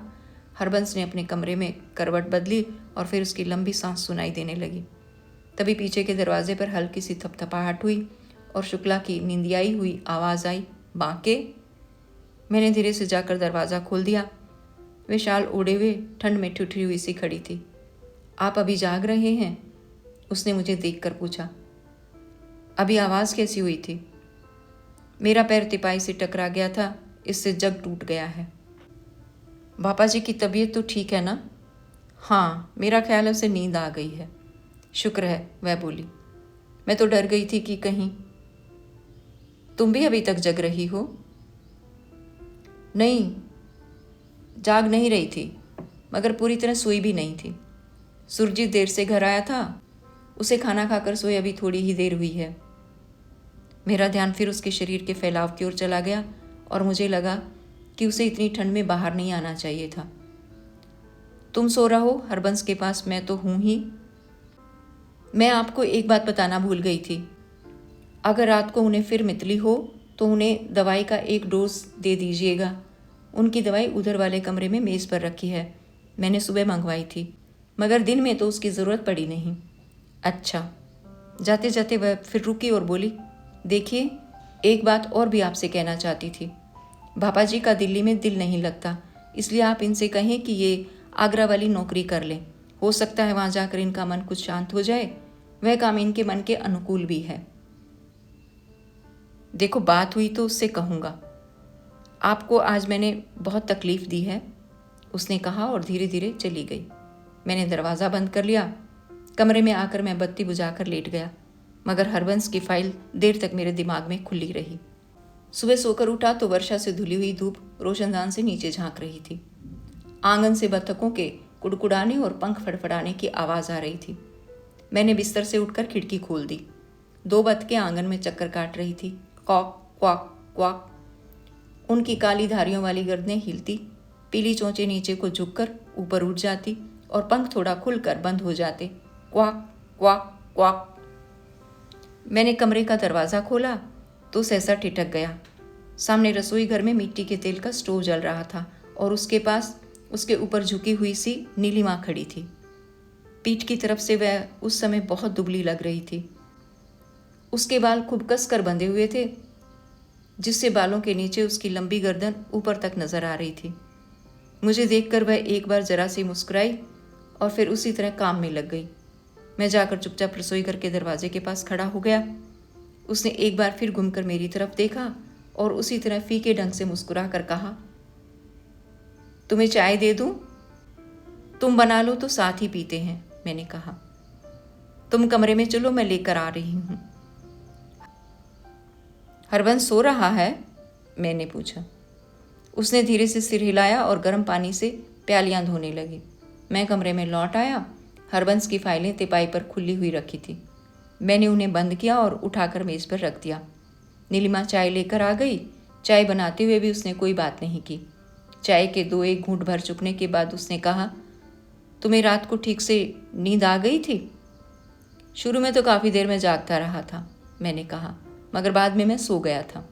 हरबंस ने अपने कमरे में करवट बदली और फिर उसकी लंबी सांस सुनाई देने लगी। तभी पीछे के दरवाजे पर हल्की सी थपथपाहट हुई और शुक्ला की निंदियाई हुई आवाज़ आई, बांके। मैंने धीरे से जाकर दरवाज़ा खोल दिया। वे शाल ओढ़े हुए ठंड में ठिठुरी हुई सी खड़ी थी। आप अभी जाग रहे हैं? उसने मुझे देखकर पूछा। अभी आवाज़ कैसी हुई थी? मेरा पैर तिपाई से टकरा गया था, इससे जग टूट गया है। पापा जी की तबीयत तो ठीक है ना? हाँ, मेरा ख्याल है उसे नींद आ गई है। शुक्र है, वह बोली। मैं तो डर गई थी कि कहीं। तुम भी अभी तक जग रही हो? नहीं, जाग नहीं रही थी, मगर पूरी तरह सोई भी नहीं थी। सुरजीत देर से घर आया था, उसे खाना खाकर सोए अभी थोड़ी ही देर हुई है। मेरा ध्यान फिर उसके शरीर के फैलाव की ओर चला गया और मुझे लगा कि उसे इतनी ठंड में बाहर नहीं आना चाहिए था। तुम सो रहो हरबंस के पास, मैं तो हूं ही। मैं आपको एक बात बताना भूल गई थी। अगर रात को उन्हें फिर मितली हो तो उन्हें दवाई का एक डोज दे दीजिएगा। उनकी दवाई उधर वाले कमरे में मेज़ पर रखी है, मैंने सुबह मंगवाई थी, मगर दिन में तो उसकी ज़रूरत पड़ी नहीं। अच्छा। जाते जाते वह फिर रुकी और बोली, देखिए, एक बात और भी आपसे कहना चाहती थी। भापा जी का दिल्ली में दिल नहीं लगता, इसलिए आप इनसे कहें कि ये आगरा वाली नौकरी कर लें। हो सकता है वहाँ जाकर इनका मन कुछ शांत हो जाए। वह काम इनके मन के अनुकूल भी है। देखो, बात हुई तो उससे कहूँगा। आपको आज मैंने बहुत तकलीफ़ दी है, उसने कहा और धीरे धीरे चली गई। मैंने दरवाज़ा बंद कर लिया। कमरे में आकर मैं बत्ती बुझाकर लेट गया, मगर हरबंस की फाइल देर तक मेरे दिमाग में खुली रही। सुबह सोकर उठा तो वर्षा से धुली हुई धूप रोशनदान से नीचे झांक रही थी। आंगन से बत्तखों के कुड़कुड़ाने और पंख फड़फड़ाने की आवाज़ आ रही थी। मैंने बिस्तर से उठकर खिड़की खोल दी। 2 बत्तखें आंगन में चक्कर काट रही थी, कॉक क्वाक क्वाक। उनकी काली धारियों वाली गर्दनें हिलती, पीली चोंचें नीचे को झुककर ऊपर उठ जाती और पंख थोड़ा खुलकर बंद हो जाते, क्वाक क्वाक क्वाक। मैंने कमरे का दरवाज़ा खोला तो सहसा ठिठक गया। सामने रसोई घर में मिट्टी के तेल का स्टोव जल रहा था और उसके पास उसके ऊपर झुकी हुई सी नीलिमा खड़ी थी। पीठ की तरफ से वह उस समय बहुत दुबली लग रही थी। उसके बाल खूब कस कर बंधे हुए थे, जिससे बालों के नीचे उसकी लंबी गर्दन ऊपर तक नजर आ रही थी। मुझे देखकर वह एक बार जरा सी मुस्कुराई और फिर उसी तरह काम में लग गई। मैं जाकर चुपचाप रसोई घर के दरवाजे के पास खड़ा हो गया। उसने एक बार फिर घूमकर मेरी तरफ देखा और उसी तरह फीके ढंग से मुस्कुरा कर कहा, तुम्हें चाय दे दूं? तुम बना लो तो साथ ही पीते हैं, मैंने कहा। तुम कमरे में चलो, मैं लेकर आ रही हूं। हरबंस सो रहा है? मैंने पूछा। उसने धीरे से सिर हिलाया और गर्म पानी से प्यालियां धोने लगी। मैं कमरे में लौट आया। हरबंस की फाइलें तिपाई पर खुली हुई रखी थी। मैंने उन्हें बंद किया और उठाकर मेज़ पर रख दिया। नीलिमा चाय लेकर आ गई। चाय बनाते हुए भी उसने कोई बात नहीं की। चाय के 2-1 घूंट भर चुकने के बाद उसने कहा, तुम्हें रात को ठीक से नींद आ गई थी? शुरू में तो काफ़ी देर में जागता रहा था, मैंने कहा, मगर बाद में मैं सो गया था।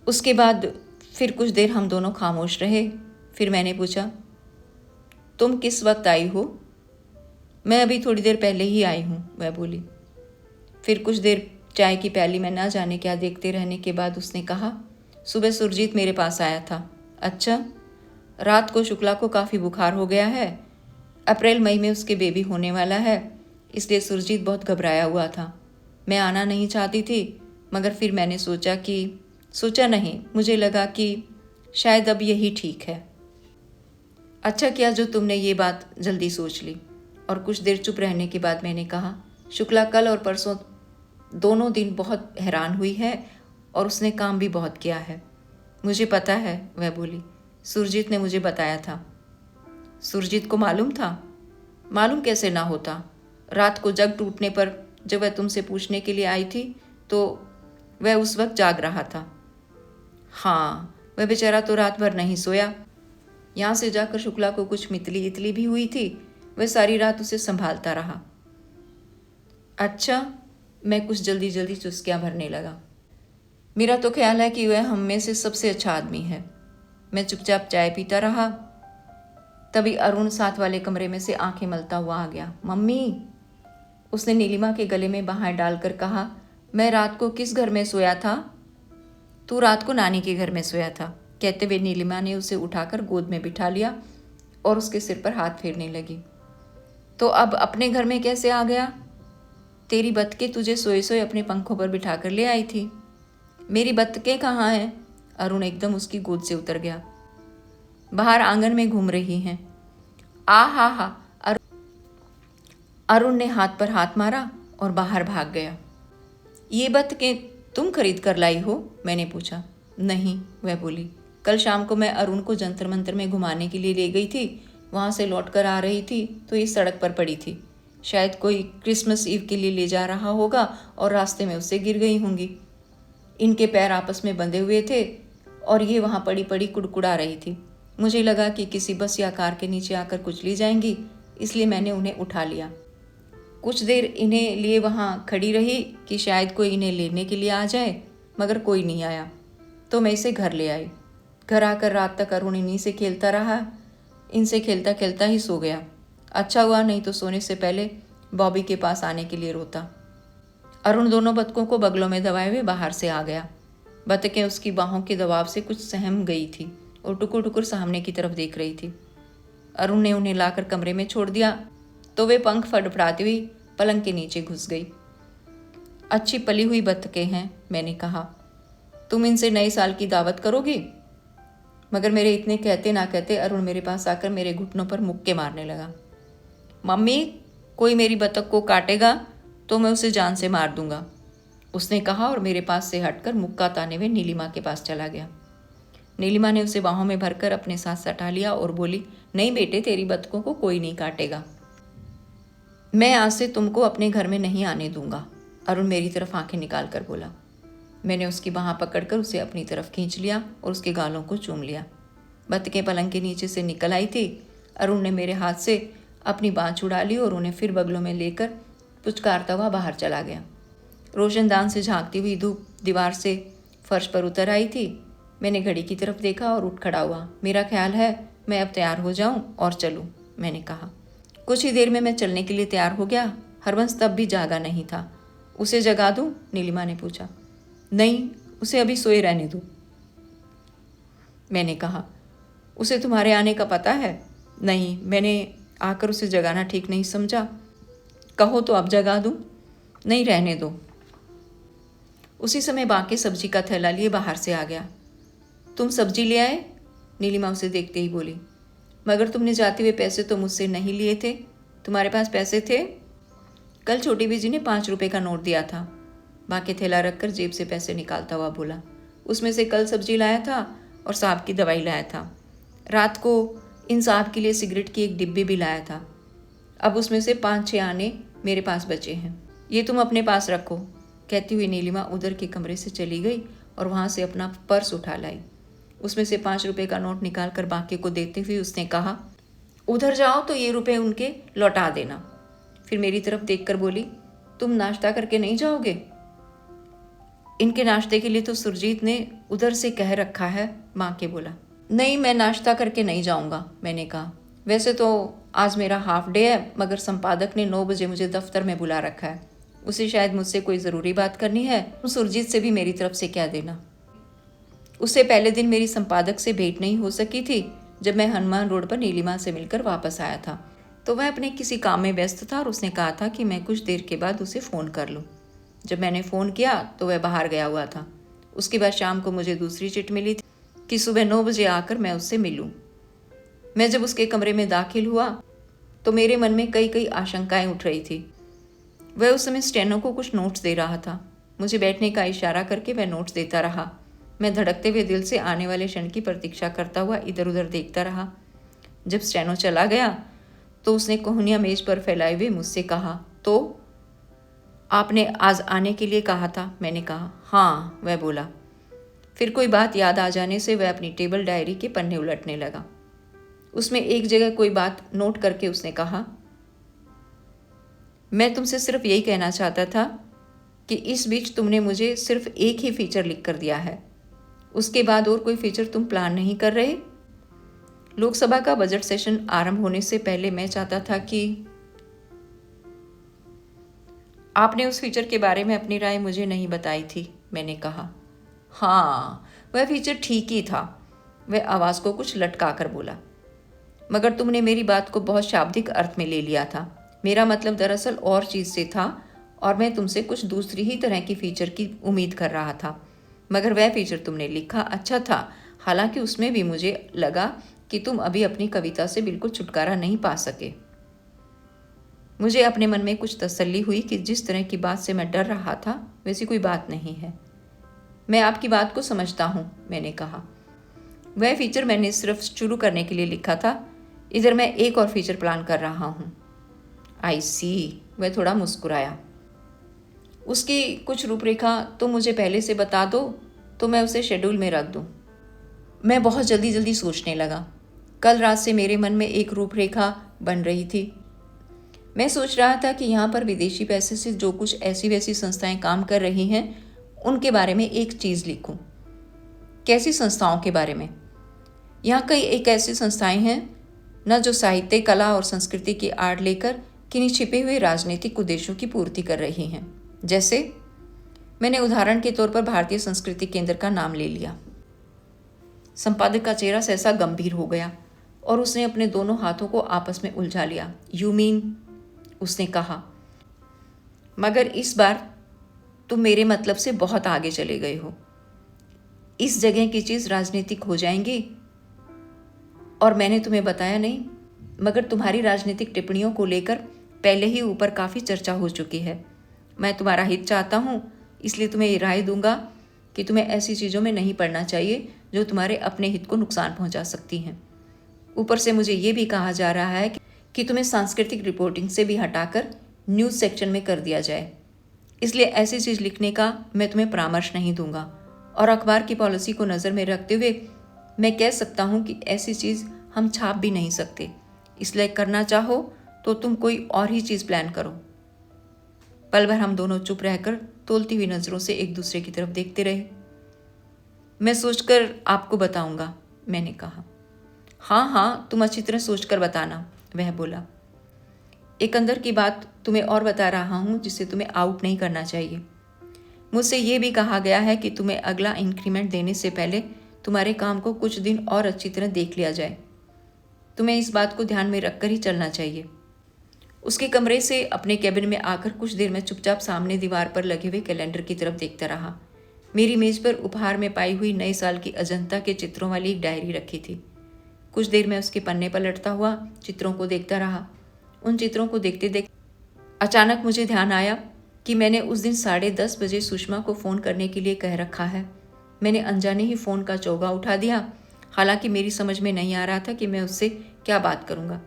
उसके बाद फिर कुछ देर हम दोनों खामोश रहे। फिर मैंने पूछा, तुम किस वक्त आई हो? मैं अभी थोड़ी देर पहले ही आई हूँ, वह बोली। फिर कुछ देर चाय की प्याली में ना जाने क्या देखते रहने के बाद उसने कहा, सुबह सुरजीत मेरे पास आया था। अच्छा, रात को शुक्ला को काफ़ी बुखार हो गया है। अप्रैल मई में उसके बेबी होने वाला है, इसलिए सुरजीत बहुत घबराया हुआ था। मैं आना नहीं चाहती थी, मगर फिर मैंने सोचा नहीं, मुझे लगा कि शायद अब यही ठीक है। अच्छा किया जो तुमने ये बात जल्दी सोच ली। और कुछ देर चुप रहने के बाद मैंने कहा, शुक्ला कल और परसों दोनों दिन बहुत हैरान हुई है और उसने काम भी बहुत किया है। मुझे पता है, वह बोली। सुरजीत ने मुझे बताया था। सुरजीत को मालूम था? मालूम कैसे ना होता। रात को जग टूटने पर जब वह तुमसे पूछने के लिए आई थी तो वह उस वक्त जाग रहा था। हाँ, वह बेचारा तो रात भर नहीं सोया। यहाँ से जाकर शुक्ला को कुछ मितली इतली भी हुई थी, वह सारी रात उसे संभालता रहा। अच्छा, मैं कुछ जल्दी जल्दी चुस्कियाँ भरने लगा। मेरा तो ख्याल है कि वह हम में से सबसे अच्छा आदमी है। मैं चुपचाप चाय पीता रहा। तभी अरुण साथ वाले कमरे में से आंखें मलता हुआ आ गया। मम्मी, उसने नीलिमा के गले में बाहें डालकर कहा मैं रात को किस घर में सोया था? तू रात को नानी के घर में सोया था, कहते हुए नीलिमा ने उसे उठाकर गोद में बिठा लिया और उसके सिर पर हाथ फेरने लगी। तो अब अपने घर में कैसे आ गया? तेरी बतखें तुझे सोए सोए अपने पंखों पर बिठाकर ले आई थी। मेरी बतखें कहाँ हैं? अरुण एकदम उसकी गोद से उतर गया। बाहर आंगन में घूम रही हैं। आ हा हा। अरुण ने हाथ पर हाथ मारा और बाहर भाग गया। ये बतखें तुम खरीद कर लाई हो? मैंने पूछा। नहीं, वह बोली। कल शाम को मैं अरुण को जंतर मंतर में घुमाने के लिए ले गई थी। वहाँ से लौट कर आ रही थी तो ये सड़क पर पड़ी थी। शायद कोई क्रिसमस ईव के लिए ले जा रहा होगा और रास्ते में उससे गिर गई होंगी। इनके पैर आपस में बंधे हुए थे और ये वहाँ पड़ी पड़ी कुड़कुड़ा रही थी। मुझे लगा कि किसी बस या कार के नीचे आकर कुचली जाएंगी, इसलिए मैंने उन्हें उठा लिया। कुछ देर इन्हें लिए वहाँ खड़ी रही कि शायद कोई इन्हें लेने के लिए आ जाए, मगर कोई नहीं आया तो मैं इसे घर ले आई। घर आकर रात तक अरुण इन्हीं से खेलता रहा। इनसे खेलता खेलता ही सो गया। अच्छा हुआ, नहीं तो सोने से पहले बॉबी के पास आने के लिए रोता। अरुण दोनों बतखों को बगलों में दबाए हुए बाहर से आ गया। बतखें उसकी बाहों के दबाव से कुछ सहम गई थी और टुकुर टुकुर सामने की तरफ देख रही थी। अरुण ने उन्हें लाकर कमरे में छोड़ दिया तो वे पंख फड़फड़ाती हुई पलंग के नीचे घुस गई। अच्छी पली हुई बतखें हैं, मैंने कहा। तुम इनसे नए साल की दावत करोगी? मगर मेरे इतने कहते ना कहते अरुण मेरे पास आकर मेरे घुटनों पर मुक्के मारने लगा। मम्मी, कोई मेरी बतख को काटेगा तो मैं उसे जान से मार दूंगा, उसने कहा और मेरे पास से हटकर मुक्का ताने हुए नीलिमा के पास चला गया। नीलिमा ने उसे बाहों में भरकर अपने साथ सटा लिया और बोली, नहीं बेटे, तेरी बतखों को कोई नहीं काटेगा। मैं आज से तुमको अपने घर में नहीं आने दूंगा, अरुण मेरी तरफ आंखें निकाल कर बोला। मैंने उसकी बाँह पकड़कर उसे अपनी तरफ खींच लिया और उसके गालों को चूम लिया। बतखें पलंग के नीचे से निकल आई थी। अरुण ने मेरे हाथ से अपनी बाँह छुड़ा ली और उन्हें फिर बगलों में लेकर पुचकारता हुआ बाहर चला गया। रोशनदान से झांकती हुई धूप दीवार से फर्श पर उतर आई थी। मैंने घड़ी की तरफ देखा और उठ खड़ा हुआ। मेरा ख्याल है मैं अब तैयार हो जाऊं और चलूं, मैंने कहा। कुछ ही देर में मैं चलने के लिए तैयार हो गया। हरबंस तब भी जागा नहीं था। उसे जगा दूं? नीलिमा ने पूछा। नहीं, उसे अभी सोए रहने दो, मैंने कहा। उसे तुम्हारे आने का पता है? नहीं, मैंने आकर उसे जगाना ठीक नहीं समझा। कहो तो अब जगा दूं? नहीं, रहने दो। उसी समय बाकी सब्जी का थैला लिए बाहर से आ गया। तुम सब्जी ले आए? नीलिमा उसे देखते ही बोली। मगर तुमने जाते हुए पैसे तो मुझसे नहीं लिए थे। तुम्हारे पास पैसे थे? कल छोटी बीजी ने 5 रुपए का नोट दिया था। बाकी थैला रखकर जेब से पैसे निकालता हुआ बोला। उसमें से कल सब्जी लाया था और साहब की दवाई लाया था। रात को इन साहब के लिए सिगरेट की एक डिब्बी भी लाया था। अब उसमें से 5-6 आने मेरे पास बचे हैं। ये तुम अपने पास रखो, कहती हुई नीलिमा उधर के कमरे से चली गई और वहाँ से अपना पर्स उठा लाई। उसमें से 5 रुपए का नोट निकाल कर बाकी को देते हुए उसने कहा, उधर जाओ तो ये रुपए उनके लौटा देना। फिर मेरी तरफ देखकर बोली, तुम नाश्ता करके नहीं जाओगे? इनके नाश्ते के लिए तो सुरजीत ने उधर से कह रखा है, माँ के बोला। नहीं, मैं नाश्ता करके नहीं जाऊँगा, मैंने कहा। वैसे तो आज मेरा हाफ डे है, मगर संपादक ने 9 बजे मुझे दफ्तर में बुला रखा है। उसे शायद मुझसे कोई ज़रूरी बात करनी है। सुरजीत से भी मेरी तरफ से कह देना। उससे पहले दिन मेरी संपादक से भेंट नहीं हो सकी थी। जब मैं हनुमान रोड पर नीलिमा से मिलकर वापस आया था तो वह अपने किसी काम में व्यस्त था और उसने कहा था कि मैं कुछ देर के बाद उसे फ़ोन कर लूँ। जब मैंने फ़ोन किया तो वह बाहर गया हुआ था। उसके बाद शाम को मुझे दूसरी चिट मिली थी कि सुबह 9 बजे आकर मैं उससे मिलूँ। मैं जब उसके कमरे में दाखिल हुआ तो मेरे मन में कई कई आशंकाएं उठ रही थी। वह उस समय स्टेनो को कुछ नोट्स दे रहा था। मुझे बैठने का इशारा करके वह नोट्स देता रहा। मैं धड़कते हुए दिल से आने वाले क्षण की प्रतीक्षा करता हुआ इधर उधर देखता रहा। जब स्टेनो चला गया तो उसने कोहनियाँ मेज पर फैलाए हुए मुझसे कहा, तो आपने आज आने के लिए कहा था? मैंने कहा, हाँ, वह बोला। फिर कोई बात याद आ जाने से वह अपनी टेबल डायरी के पन्ने उलटने लगा। उसमें एक जगह कोई बात नोट करके उसने कहा, मैं तुमसे सिर्फ यही कहना चाहता था कि इस बीच तुमने मुझे सिर्फ एक ही फीचर लिख कर दिया है। उसके बाद और कोई फीचर तुम प्लान नहीं कर रहे? लोकसभा का बजट सेशन आरंभ होने से पहले मैं चाहता था कि आपने उस फीचर के बारे में अपनी राय मुझे नहीं बताई थी, मैंने कहा। हाँ, वह फीचर ठीक ही था, वह आवाज़ को कुछ लटका कर बोला। मगर तुमने मेरी बात को बहुत शाब्दिक अर्थ में ले लिया था। मेरा मतलब दरअसल और चीज़ से था और मैं तुमसे कुछ दूसरी ही तरह की फीचर की उम्मीद कर रहा था। मगर वह फीचर तुमने लिखा अच्छा था, हालांकि उसमें भी मुझे लगा कि तुम अभी अपनी कविता से बिल्कुल छुटकारा नहीं पा सके। मुझे अपने मन में कुछ तसल्ली हुई कि जिस तरह की बात से मैं डर रहा था वैसी कोई बात नहीं है। मैं आपकी बात को समझता हूँ, मैंने कहा। वह फीचर मैंने सिर्फ शुरू करने के लिए लिखा था। इधर मैं एक और फीचर प्लान कर रहा हूँ। आई सी, वह थोड़ा मुस्कुराया। उसकी कुछ रूपरेखा तुम मुझे पहले से बता दो तो मैं उसे शेड्यूल में रख दूँ। मैं बहुत जल्दी सोचने लगा। कल रात से मेरे मन में एक रूपरेखा बन रही थी। मैं सोच रहा था कि यहाँ पर विदेशी पैसे से जो कुछ ऐसी वैसी संस्थाएं काम कर रही हैं उनके बारे में एक चीज़ लिखूं। कैसी संस्थाओं के बारे में? यहाँ कई एक ऐसी संस्थाएं हैं न जो साहित्य, कला और संस्कृति की आड़ लेकर किन्हीं छिपे हुए राजनीतिक उद्देश्यों की पूर्ति कर रही हैं। जैसे मैंने उदाहरण के तौर पर भारतीय संस्कृति केंद्र का नाम ले लिया। संपादक का चेहरा सहसा गंभीर हो गया और उसने अपने दोनों हाथों को आपस में उलझा लिया। यू मीन, उसने कहा, मगर इस बार तुम मेरे मतलब से बहुत आगे चले गए हो। इस जगह की चीज़ राजनीतिक हो जाएंगी और मैंने तुम्हें बताया नहीं, मगर तुम्हारी राजनीतिक टिप्पणियों को लेकर पहले ही ऊपर काफ़ी चर्चा हो चुकी है। मैं तुम्हारा हित चाहता हूँ, इसलिए तुम्हें ये राय दूंगा कि तुम्हें ऐसी चीज़ों में नहीं पड़ना चाहिए जो तुम्हारे अपने हित को नुकसान पहुँचा सकती हैं। ऊपर से मुझे ये भी कहा जा रहा है कि तुम्हें सांस्कृतिक रिपोर्टिंग से भी हटाकर न्यूज़ सेक्शन में कर दिया जाए। इसलिए ऐसी चीज़ लिखने का मैं तुम्हें परामर्श नहीं दूंगा और अखबार की पॉलिसी को नज़र में रखते हुए मैं कह सकता हूँ कि ऐसी चीज़ हम छाप भी नहीं सकते। इसलिए करना चाहो तो तुम कोई और ही चीज़ प्लान करो। पल भर हम दोनों चुप रहकर तोलती हुई नज़रों से एक दूसरे की तरफ देखते रहे। मैं सोचकर आपको बताऊंगा, मैंने कहा। हाँ, तुम अच्छी तरह सोचकर बताना, वह बोला। एक अंदर की बात तुम्हें और बता रहा हूँ जिसे तुम्हें आउट नहीं करना चाहिए। मुझसे ये भी कहा गया है कि तुम्हें अगला इंक्रीमेंट देने से पहले तुम्हारे काम को कुछ दिन और अच्छी तरह देख लिया जाए। तुम्हें इस बात को ध्यान में रखकर ही चलना चाहिए। उसके कमरे से अपने कैबिन में आकर कुछ देर में चुपचाप सामने दीवार पर लगे हुए कैलेंडर की तरफ देखता रहा। मेरी मेज पर उपहार में पाई हुई नए साल की अजंता के चित्रों वाली एक डायरी रखी थी। कुछ देर में उसके पन्ने पर लटता हुआ चित्रों को देखता रहा। उन चित्रों को देखते देखते अचानक मुझे ध्यान आया कि मैंने उस दिन 10:30 बजे सुषमा को फ़ोन करने के लिए कह रखा है। मैंने अनजाने ही फ़ोन का चौगा उठा दिया। हालांकि मेरी समझ में नहीं आ रहा था कि मैं उससे क्या बात करूंगा।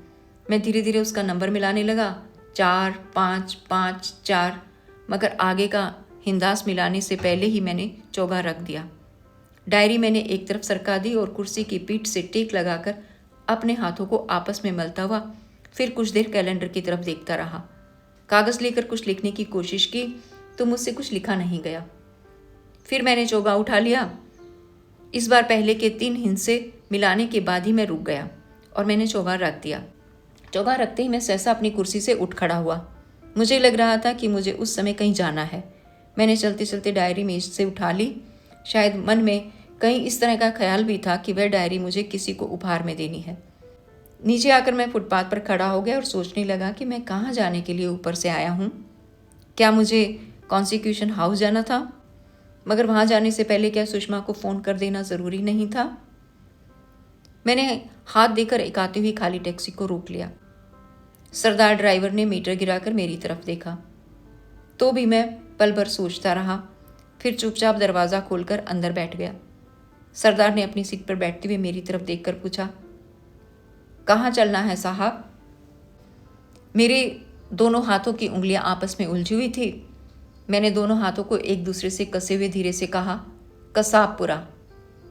मैं धीरे धीरे उसका नंबर मिलाने लगा, 45554, मगर आगे का हिंदास मिलाने से पहले ही मैंने चौगा रख दिया। डायरी मैंने एक तरफ सरका दी और कुर्सी की पीठ से टेक लगाकर अपने हाथों को आपस में मलता हुआ फिर कुछ देर कैलेंडर की तरफ देखता रहा। कागज़ लेकर कुछ लिखने की कोशिश की तो मुझसे कुछ लिखा नहीं गया। फिर मैंने चौगा उठा लिया। इस बार पहले के 3 हिस्से मिलाने के बाद ही मैं रुक गया और मैंने चौगा रख दिया। चौगा रखते ही मैं सहसा अपनी कुर्सी से उठ खड़ा हुआ। मुझे लग रहा था कि मुझे उस समय कहीं जाना है। मैंने चलते चलते डायरी मेज से उठा ली। शायद मन में कहीं इस तरह का ख्याल भी था कि वह डायरी मुझे किसी को उपहार में देनी है। नीचे आकर मैं फुटपाथ पर खड़ा हो गया और सोचने लगा कि मैं कहाँ जाने के लिए ऊपर से आया हूँ। क्या मुझे कॉन्स्टिट्यूशन हाउस जाना था? मगर वहाँ जाने से पहले क्या सुषमा को फ़ोन कर देना ज़रूरी नहीं था? मैंने हाथ देकर एक आती हुई खाली टैक्सी को रोक लिया। सरदार ड्राइवर ने मीटर गिराकर मेरी तरफ देखा तो भी मैं पल भर सोचता रहा। फिर चुपचाप दरवाज़ा खोलकर अंदर बैठ गया। सरदार ने अपनी सीट पर बैठते हुए मेरी तरफ देखकर पूछा, कहाँ चलना है साहब? मेरे दोनों हाथों की उंगलियां आपस में उलझी हुई थी। मैंने दोनों हाथों को एक दूसरे से कसे हुए धीरे से कहा, कसाबपुरा,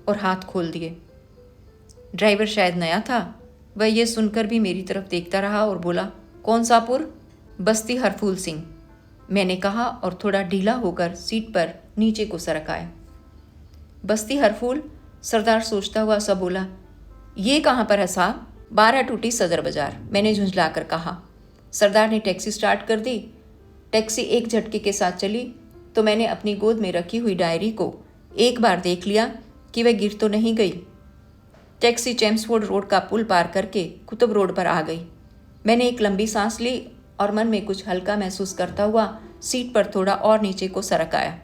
और हाथ खोल दिए। ड्राइवर शायद नया था। वह यह सुनकर भी मेरी तरफ देखता रहा और बोला, कौन सा पुर? बस्ती हरफूल सिंह, मैंने कहा और थोड़ा ढीला होकर सीट पर नीचे को सरक आया। बस्ती हरफूल? सरदार सोचता हुआ सा बोला, ये कहाँ पर है साहब? 12 टूटी सदर बाजार, मैंने झुंझलाकर कहा। सरदार ने टैक्सी स्टार्ट कर दी। टैक्सी एक झटके के साथ चली तो मैंने अपनी गोद में रखी हुई डायरी को एक बार देख लिया कि वह गिर तो नहीं गई। टैक्सी चेम्सफोर्ड रोड का पुल पार करके कुतुब रोड पर आ गई। मैंने एक लंबी सांस ली और मन में कुछ हल्का महसूस करता हुआ सीट पर थोड़ा और नीचे को सरक आया।